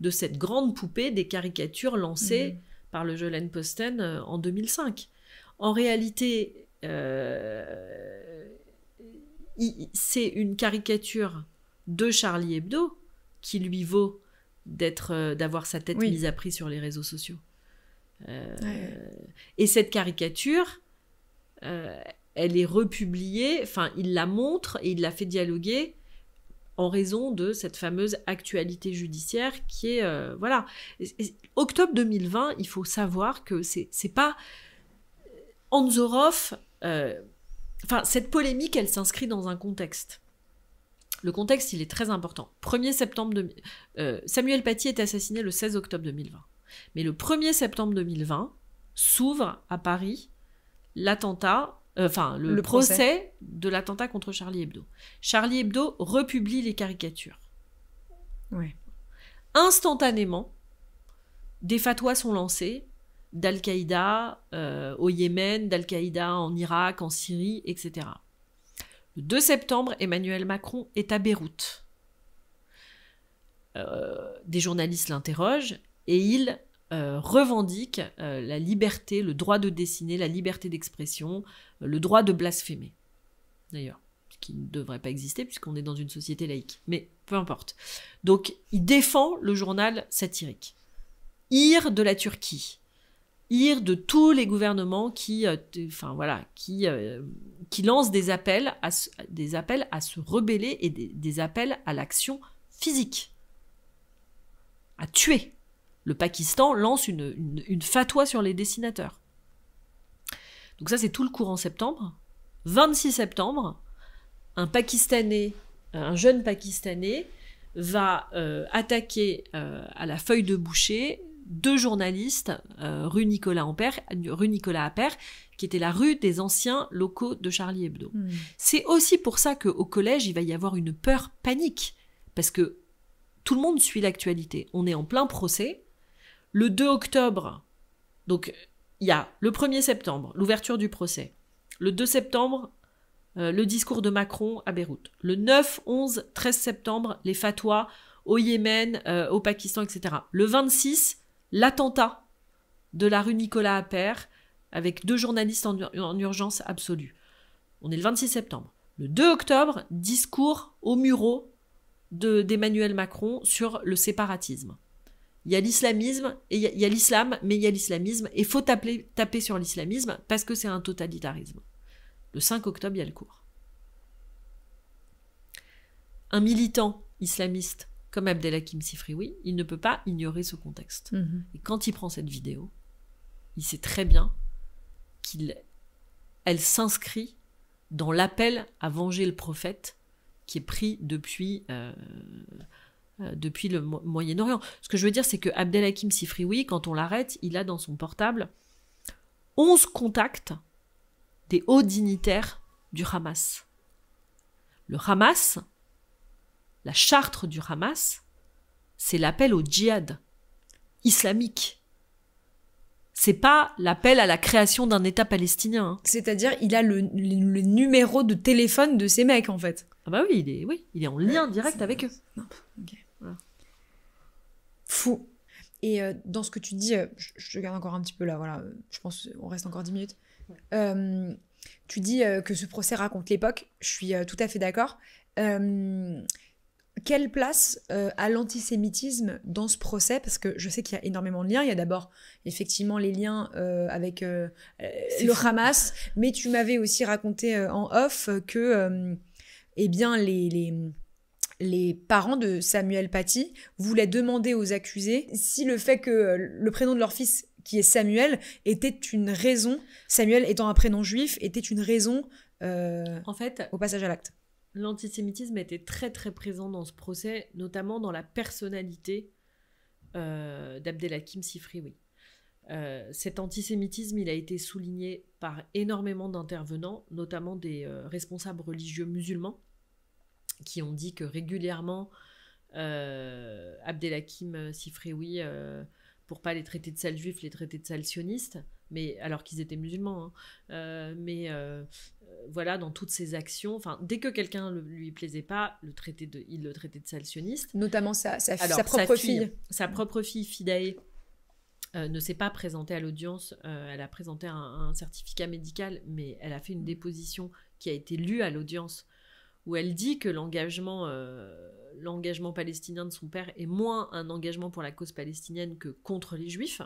de cette grande poupée des caricatures lancées par le Jolene Posten en 2005. En réalité... c'est une caricature de Charlie Hebdo qui lui vaut d'avoir sa tête mise à prix sur les réseaux sociaux. Et cette caricature, elle est republiée, enfin, il la montre et il la fait dialoguer en raison de cette fameuse actualité judiciaire qui est... voilà. Octobre 2020, il faut savoir que c'est pas... Anzorov... Enfin, cette polémique, elle s'inscrit dans un contexte. Le contexte, il est très important. 1er septembre... Samuel Paty est assassiné le 16 octobre 2020. Mais le 1er septembre 2020 s'ouvre à Paris l'attentat... le procès de l'attentat contre Charlie Hebdo. Charlie Hebdo republie les caricatures. Ouais. Instantanément, des fatwas sont lancés d'Al-Qaïda au Yémen, d'Al-Qaïda en Irak, en Syrie, etc. Le 2 septembre, Emmanuel Macron est à Beyrouth. Des journalistes l'interrogent et il revendique la liberté, le droit de dessiner, la liberté d'expression, le droit de blasphémer. D'ailleurs, ce qui ne devrait pas exister puisqu'on est dans une société laïque. Mais peu importe. Donc, il défend le journal satirique. IR de la Turquie. IR de tous les gouvernements qui lancent des appels à se rebeller et des appels à l'action physique, à tuer. Le Pakistan lance une fatwa sur les dessinateurs. Donc ça, c'est tout le courant septembre. 26 septembre, un jeune Pakistanais va attaquer à la feuille de boucher 2 journalistes, rue Nicolas Appert, qui était la rue des anciens locaux de Charlie Hebdo. C'est aussi pour ça qu'au collège, il va y avoir une peur panique, parce que tout le monde suit l'actualité. On est en plein procès. Le 2 octobre, donc il y a le 1er septembre, l'ouverture du procès. Le 2 septembre, le discours de Macron à Beyrouth. Le 9, 11, 13 septembre, les fatwas au Yémen, au Pakistan, etc. Le 26, l'attentat de la rue Nicolas Appert avec 2 journalistes en urgence absolue. On est le 26 septembre. Le 2 octobre, discours au Mureau d'Emmanuel Macron sur le séparatisme. Il y a l'islamisme, et il y a l'islam, mais il y a l'islamisme, et il faut taper sur l'islamisme parce que c'est un totalitarisme. Le 5 octobre, il y a le cours. Un militant islamiste comme Abdelhakim Sifrioui, il ne peut pas ignorer ce contexte. Et quand il prend cette vidéo, il sait très bien qu'elle s'inscrit dans l'appel à venger le prophète qui est pris depuis le Moyen-Orient. Ce que je veux dire, c'est que Abdelhakim Sifrioui, quand on l'arrête, il a dans son portable 11 contacts des hauts dignitaires du Hamas. Le Hamas, la charte du Hamas, c'est l'appel au djihad islamique. C'est pas l'appel à la création d'un État palestinien. Hein. C'est-à-dire, il a le numéro de téléphone de ces mecs, en fait. Ah bah oui, il est en lien direct avec eux. Non. Okay. Voilà. Fou. Et dans ce que tu dis, je te garde encore un petit peu là, voilà, je pense qu'on reste encore 10 minutes. Ouais. Tu dis que ce procès raconte l'époque, je suis tout à fait d'accord. Quelle place a l'antisémitisme dans ce procès? Parce que je sais qu'il y a énormément de liens. Il y a d'abord les liens avec le Hamas, mais tu m'avais aussi raconté en off que les parents de Samuel Paty voulaient demander aux accusés si le fait que le prénom de leur fils, qui est Samuel, était une raison, Samuel étant un prénom juif, était une raison en fait, au passage à l'acte. L'antisémitisme était très très présent dans ce procès, notamment dans la personnalité d'Abdelhakim Sifrioui. Cet antisémitisme, il a été souligné par énormément d'intervenants, notamment des responsables religieux musulmans, qui ont dit que régulièrement, Abdelhakim Sifrioui, pour pas les traiter de sales juifs, les traiter de sales sionistes, mais alors qu'ils étaient musulmans, hein, voilà, dans toutes ses actions, enfin, dès que quelqu'un lui plaisait pas, il le traitait de sale sioniste. Notamment sa propre fille. Sa propre fille, Fidae, ne s'est pas présentée à l'audience. Elle a présenté un certificat médical, mais elle a fait une déposition qui a été lue à l'audience, où elle dit que l'engagement palestinien de son père est moins un engagement pour la cause palestinienne que contre les juifs,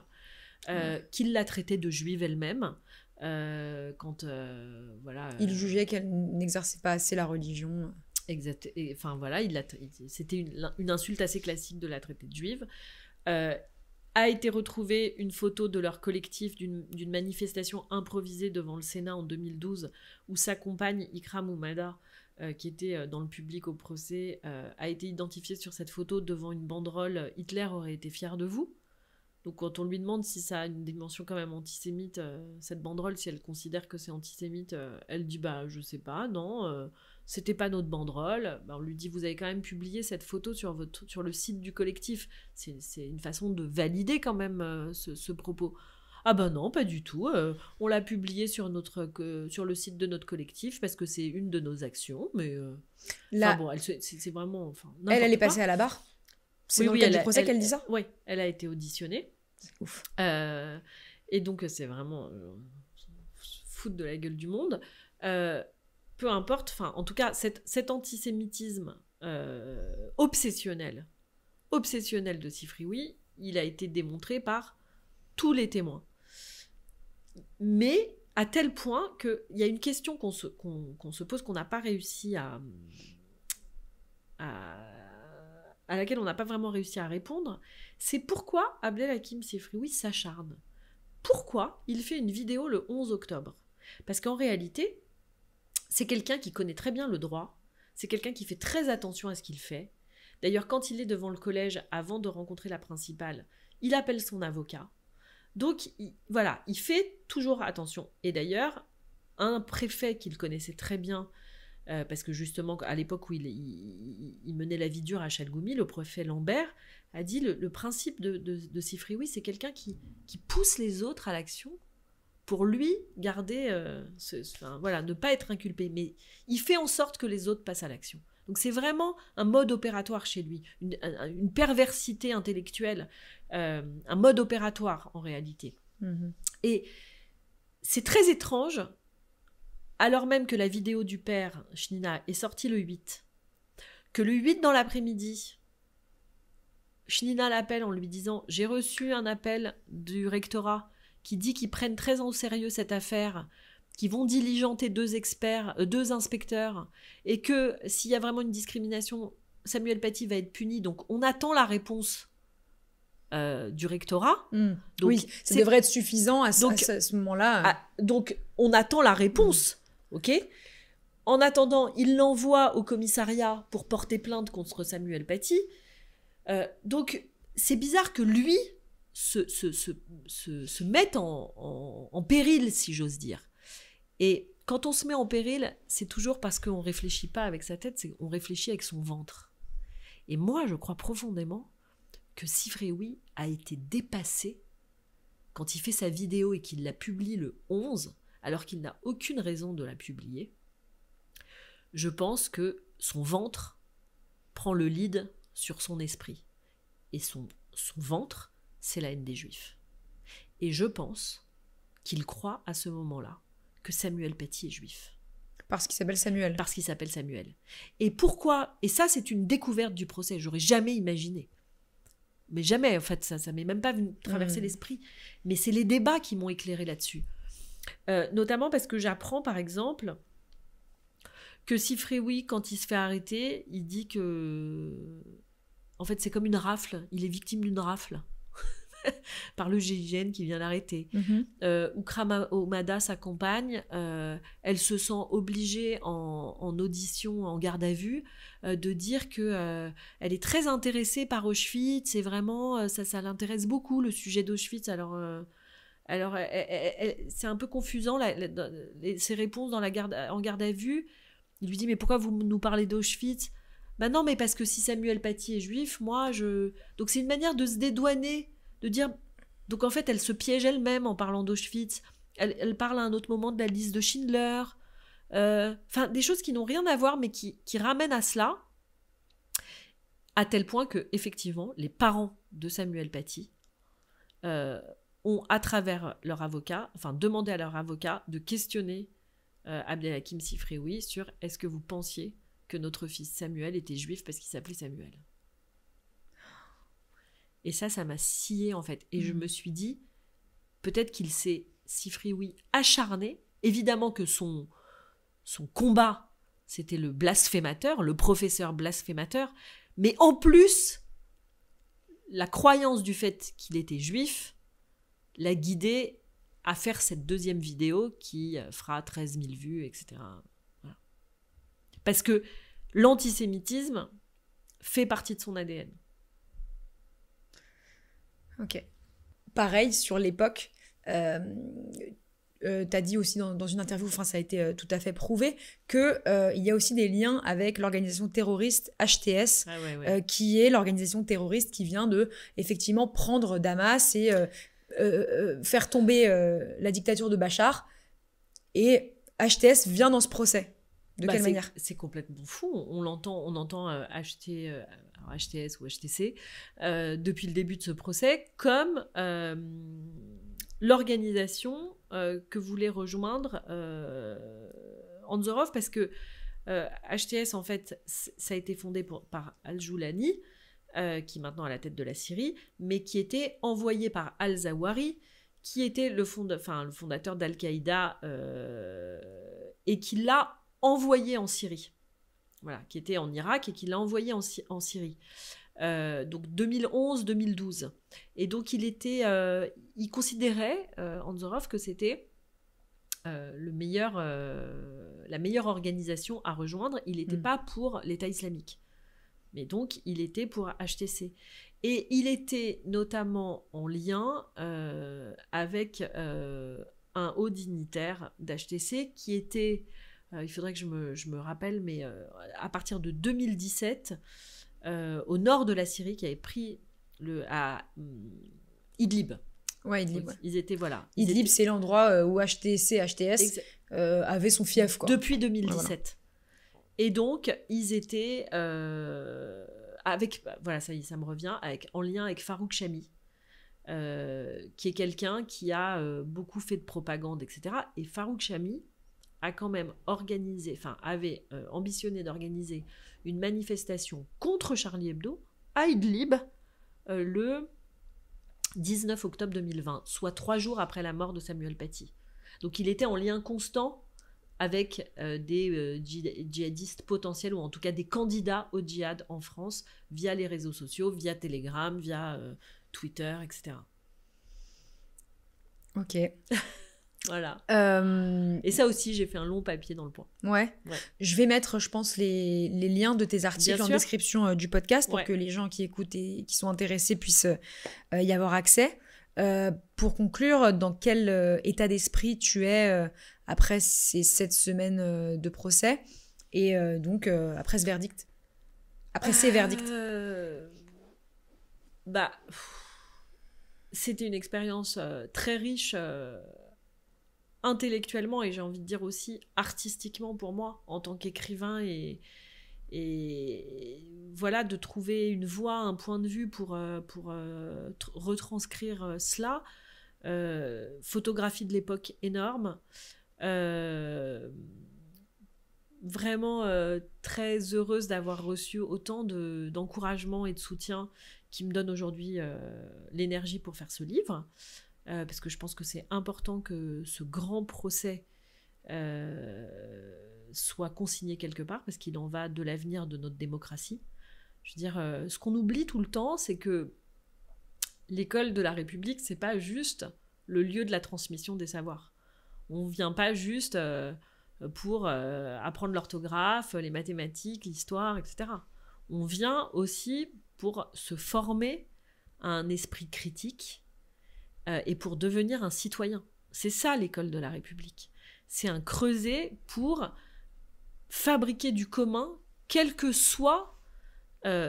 qu'il l'a traitée de juive elle-même. Voilà, il jugeait qu'elle n'exerçait pas assez la religion. Exact. Enfin voilà, c'était une insulte assez classique de la traiter de juive. A été retrouvée une photo de leur collectif d'une manifestation improvisée devant le Sénat en 2012, où sa compagne Ikram Oumada, qui était dans le public au procès, a été identifiée sur cette photo devant une banderole « Hitler aurait été fier de vous ». Donc quand on lui demande si ça a une dimension quand même antisémite, cette banderole, si elle considère que c'est antisémite, elle dit « je sais pas, non, c'était pas notre banderole ». On lui dit « Vous avez quand même publié cette photo sur le site du collectif ». C'est une façon de valider quand même ce propos. « Ah non, pas du tout, on l'a publié sur le site de notre collectif parce que c'est une de nos actions, mais… c'est vraiment… Elle est passée à la barre ? C'est dans le cadre du procès qu'elle dit ça ? Oui, elle a été auditionnée. C'est ouf. Et donc, c'est vraiment foutre de la gueule du monde. Peu importe, en tout cas, cet antisémitisme obsessionnel de Sifrioui, il a été démontré par tous les témoins. Mais à tel point qu'il y a une question qu'on se pose, qu'on n'a pas réussi à laquelle on n'a pas vraiment réussi à répondre, c'est pourquoi Abdelhakim Sifrioui s'acharne. Pourquoi il fait une vidéo le 11 octobre ? Parce qu'en réalité, c'est quelqu'un qui connaît très bien le droit, c'est quelqu'un qui fait très attention à ce qu'il fait. D'ailleurs, quand il est devant le collège, avant de rencontrer la principale, il appelle son avocat. Donc, il fait toujours attention. Et d'ailleurs, un préfet qu'il connaissait très bien, parce que justement, à l'époque où il menait la vie dure à Chalgoumi, le préfet Lambert a dit le principe de Sifrioui, c'est quelqu'un qui pousse les autres à l'action pour lui garder, ne pas être inculpé. Mais il fait en sorte que les autres passent à l'action. Donc c'est vraiment un mode opératoire chez lui, une perversité intellectuelle, un mode opératoire en réalité. Et c'est très étrange, alors même que la vidéo du père, Shnina, est sortie le 8, que le 8 dans l'après-midi, Shnina l'appelle en lui disant « J'ai reçu un appel du rectorat qui dit qu'ils prennent très au sérieux cette affaire, qu'ils vont diligenter 2 inspecteurs, et que s'il y a vraiment une discrimination, Samuel Paty va être puni. Donc on attend la réponse du rectorat. Donc, oui, ça devrait être suffisant à ce moment-là. Donc on attend la réponse, ok ? En attendant, il l'envoie au commissariat pour porter plainte contre Samuel Paty. Donc c'est bizarre que lui se mette en péril, si j'ose dire. Et quand on se met en péril, c'est toujours parce qu'on ne réfléchit pas avec sa tête, on réfléchit avec son ventre. Et moi, je crois profondément que Sifrioui a été dépassé quand il fait sa vidéo et qu'il la publie le 11, alors qu'il n'a aucune raison de la publier. Je pense que son ventre prend le lead sur son esprit. Et son ventre, c'est la haine des Juifs. Et je pense qu'il croit à ce moment-là que Samuel Paty est juif. Parce qu'il s'appelle Samuel. Parce qu'il s'appelle Samuel. Et pourquoi ? Et ça, c'est une découverte du procès. J'aurais jamais imaginé. Mais jamais, en fait, ça m'est même pas venu traverser l'esprit. Mais c'est les débats qui m'ont éclairé là-dessus. Notamment parce que j'apprends, par exemple, que Sifrioui, quand il se fait arrêter, il dit que... En fait, c'est comme une rafle. Il est victime d'une rafle. Par le GIGN qui vient l'arrêter. Oukram Omada, sa compagne, elle se sent obligée en audition, en garde à vue, de dire que elle est très intéressée par Auschwitz, et vraiment, ça l'intéresse beaucoup, le sujet d'Auschwitz. Alors c'est un peu confusant, ses réponses en garde à vue. Il lui dit « Mais pourquoi vous nous parlez d'Auschwitz ?» Ben non, mais parce que si Samuel Paty est juif, moi, je... Donc c'est une manière de se dédouaner, de dire... Donc en fait, elle se piège elle-même en parlant d'Auschwitz. Elle parle à un autre moment de la liste de Schindler. Enfin, des choses qui n'ont rien à voir, mais qui ramènent à cela, à tel point que, effectivement, les parents de Samuel Paty ont, à travers leur avocat, demandé à leur avocat de questionner Abdelhakim Sifrioui sur « Est-ce que vous pensiez que notre fils Samuel était juif parce qu'il s'appelait Samuel ?» Et ça m'a scié, en fait. Et je me suis dit, peut-être qu'il s'est, Sifrioui, acharné. Évidemment que son combat, c'était le blasphémateur, le professeur blasphémateur. Mais en plus, la croyance du fait qu'il était juif l'a guidé à faire cette deuxième vidéo qui fera 13 000 vues, etc. Voilà. Parce que l'antisémitisme fait partie de son ADN. Ok. Pareil, sur l'époque, t'as dit aussi dans une interview, ça a été tout à fait prouvé, qu'il y a aussi des liens avec l'organisation terroriste HTS, qui est l'organisation terroriste qui vient de, effectivement, prendre Damas et faire tomber la dictature de Bachar. Et HTS vient dans ce procès. De quelle manière ? C'est complètement fou. On entend HTS ou HTC depuis le début de ce procès comme l'organisation que voulait rejoindre Anzorov, parce que HTS, en fait, ça a été fondé par Al-Joulani, qui est maintenant à la tête de la Syrie, mais qui était envoyé par Al-Zawahiri, qui était le fondateur d'Al-Qaïda, et qui l'a envoyé en Syrie. Voilà, qui était en Irak et qui l'a envoyé en Syrie. Donc 2011-2012. Et donc il considérait, Anzorov, que c'était la meilleure organisation à rejoindre. Il n'était pas pour l'État islamique. Mais donc, il était pour HTC. Et il était notamment en lien avec un haut dignitaire d'HTC qui était... il faudrait que je me rappelle, mais à partir de 2017, au nord de la Syrie, qui avait pris à Idlib. Ouais, Idlib. Ouais. Ils étaient, voilà. Idlib, c'est l'endroit où HTC, HTS avait son fief, quoi. Depuis 2017. Voilà. Et donc, ils étaient voilà, ça y est, ça me revient, en lien avec Farouk Chami, qui est quelqu'un qui a beaucoup fait de propagande, etc. Et Farouk Chami a quand même avait ambitionné d'organiser une manifestation contre Charlie Hebdo à Idlib le 19 octobre 2020, soit 3 jours après la mort de Samuel Paty. Donc il était en lien constant avec des djihadistes potentiels, ou en tout cas des candidats au djihad en France, via les réseaux sociaux, via Telegram, via Twitter, etc. Ok. Voilà. Et ça aussi, j'ai fait un long papier dans Le Point. Ouais. Je vais mettre, je pense, les liens de tes articles en description du podcast pour que les gens qui écoutent et qui sont intéressés puissent y avoir accès. Pour conclure, dans quel état d'esprit tu es après ces 7 semaines de procès et donc après ce verdict, après ces verdicts? C'était une expérience très riche intellectuellement, et j'ai envie de dire aussi artistiquement pour moi en tant qu'écrivain, et voilà, de trouver une voix, un point de vue pour retranscrire cela. Photographie de l'époque énorme, vraiment très heureuse d'avoir reçu autant d'encouragement et de soutien qui me donne aujourd'hui l'énergie pour faire ce livre. Parce que je pense que c'est important que ce grand procès soit consigné quelque part, parce qu'il en va de l'avenir de notre démocratie. Je veux dire, ce qu'on oublie tout le temps, c'est que l'école de la République, c'est pas juste le lieu de la transmission des savoirs. On vient pas juste pour apprendre l'orthographe, les mathématiques, l'histoire, etc. On vient aussi pour se former à un esprit critique, et pour devenir un citoyen. C'est ça l'école de la République. C'est un creuset pour fabriquer du commun, quelle que soit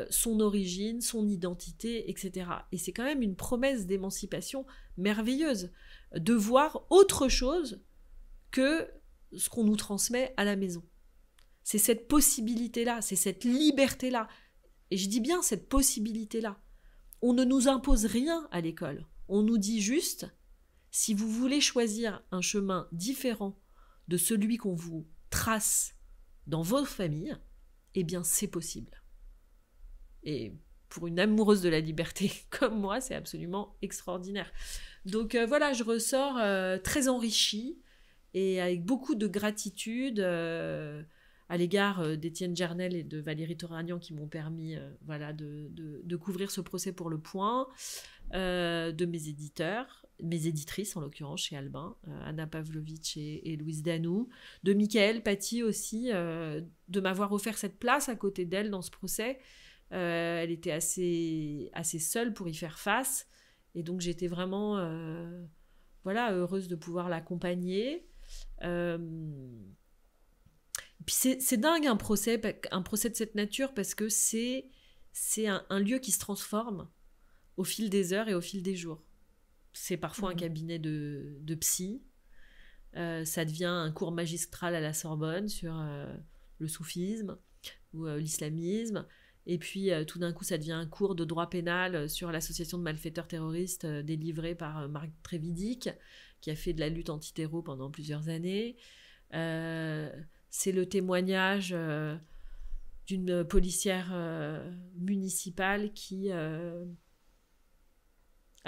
son origine, son identité, etc. Et c'est quand même une promesse d'émancipation merveilleuse, de voir autre chose que ce qu'on nous transmet à la maison. C'est cette possibilité-là, c'est cette liberté-là. Et je dis bien cette possibilité-là. On ne nous impose rien à l'école. On nous dit juste, si vous voulez choisir un chemin différent de celui qu'on vous trace dans vos familles, eh bien c'est possible. Et pour une amoureuse de la liberté comme moi, c'est absolument extraordinaire. Donc voilà, je ressors très enrichie et avec beaucoup de gratitude à l'égard d'Étienne Gernel et de Valérie Toragnan qui m'ont permis de couvrir ce procès pour Le Point, de mes éditeurs, mes éditrices en l'occurrence chez Albin, Anna Pavlovitch et Louise Danou, de Michael Paty aussi, de m'avoir offert cette place à côté d'elle dans ce procès. Elle était assez seule pour y faire face, et donc j'étais vraiment heureuse de pouvoir l'accompagner. Puis c'est dingue un procès de cette nature, parce que c'est un lieu qui se transforme au fil des heures et au fil des jours. C'est parfois un cabinet de psy, ça devient un cours magistral à la Sorbonne sur le soufisme ou l'islamisme, et puis tout d'un coup ça devient un cours de droit pénal sur l'association de malfaiteurs terroristes délivrée par Marc Trévidic, qui a fait de la lutte anti-terror pendant plusieurs années. C'est le témoignage d'une policière municipale qui a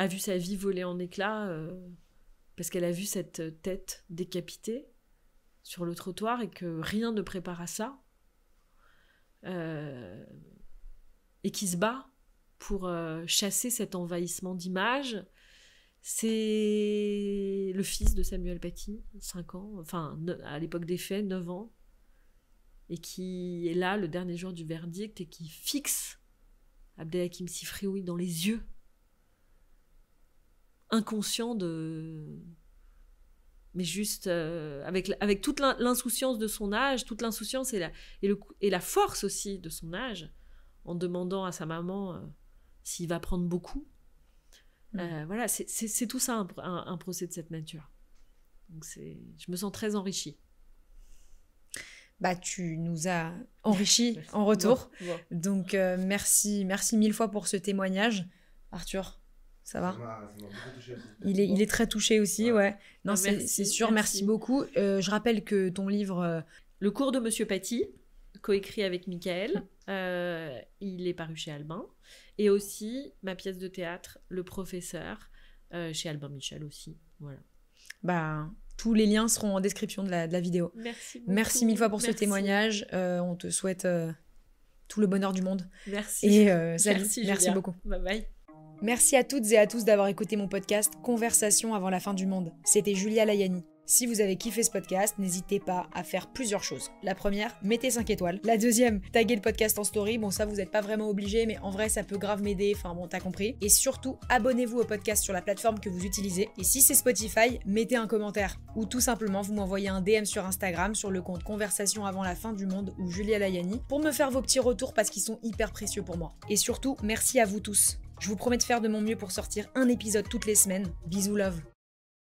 vu sa vie voler en éclats parce qu'elle a vu cette tête décapitée sur le trottoir et que rien ne prépare à ça, et qui se bat pour chasser cet envahissement d'images. C'est le fils de Samuel Paty, 5 ans, enfin à l'époque des faits, 9 ans, et qui est là le dernier jour du verdict et qui fixe Abdelhakim Sifrioui dans les yeux, inconscient mais juste avec toute l'insouciance de son âge, toute l'insouciance et la force aussi de son âge, en demandant à sa maman s'il va prendre beaucoup. Voilà, c'est tout ça un procès de cette nature. Donc je me sens très enrichie. bah, tu nous as enrichis en retour. Bon. Donc, merci mille fois pour ce témoignage. Arthur, ça va? Ça m'a beaucoup touché aussi. Il est très touché aussi, ouais. Non, Ah, c'est sûr, merci beaucoup. Je rappelle que ton livre... Le cours de Monsieur Paty, coécrit avec Michael, il est paru chez Albin. Et aussi ma pièce de théâtre, Le Professeur, chez Albin Michel aussi. Voilà. Bah, tous les liens seront en description de la vidéo. Merci beaucoup. Merci mille fois pour ce Merci. témoignage. On te souhaite tout le bonheur du monde. Merci. Et salut. Merci, Merci Julia. beaucoup. Bye bye. Merci à toutes et à tous d'avoir écouté mon podcast Conversation avant la fin du monde. C'était Julia Layani. Si vous avez kiffé ce podcast, n'hésitez pas à faire plusieurs choses. La première, mettez 5 étoiles. La deuxième, taguez le podcast en story. Bon, ça, vous n'êtes pas vraiment obligé, mais en vrai, ça peut grave m'aider. Enfin bon, t'as compris. Et surtout, abonnez-vous au podcast sur la plateforme que vous utilisez. Et si c'est Spotify, mettez un commentaire. Ou tout simplement, vous m'envoyez un DM sur Instagram, sur le compte Conversation avant la fin du monde ou Julia Layani, pour me faire vos petits retours parce qu'ils sont hyper précieux pour moi. Et surtout, merci à vous tous. Je vous promets de faire de mon mieux pour sortir un épisode toutes les semaines. Bisous love.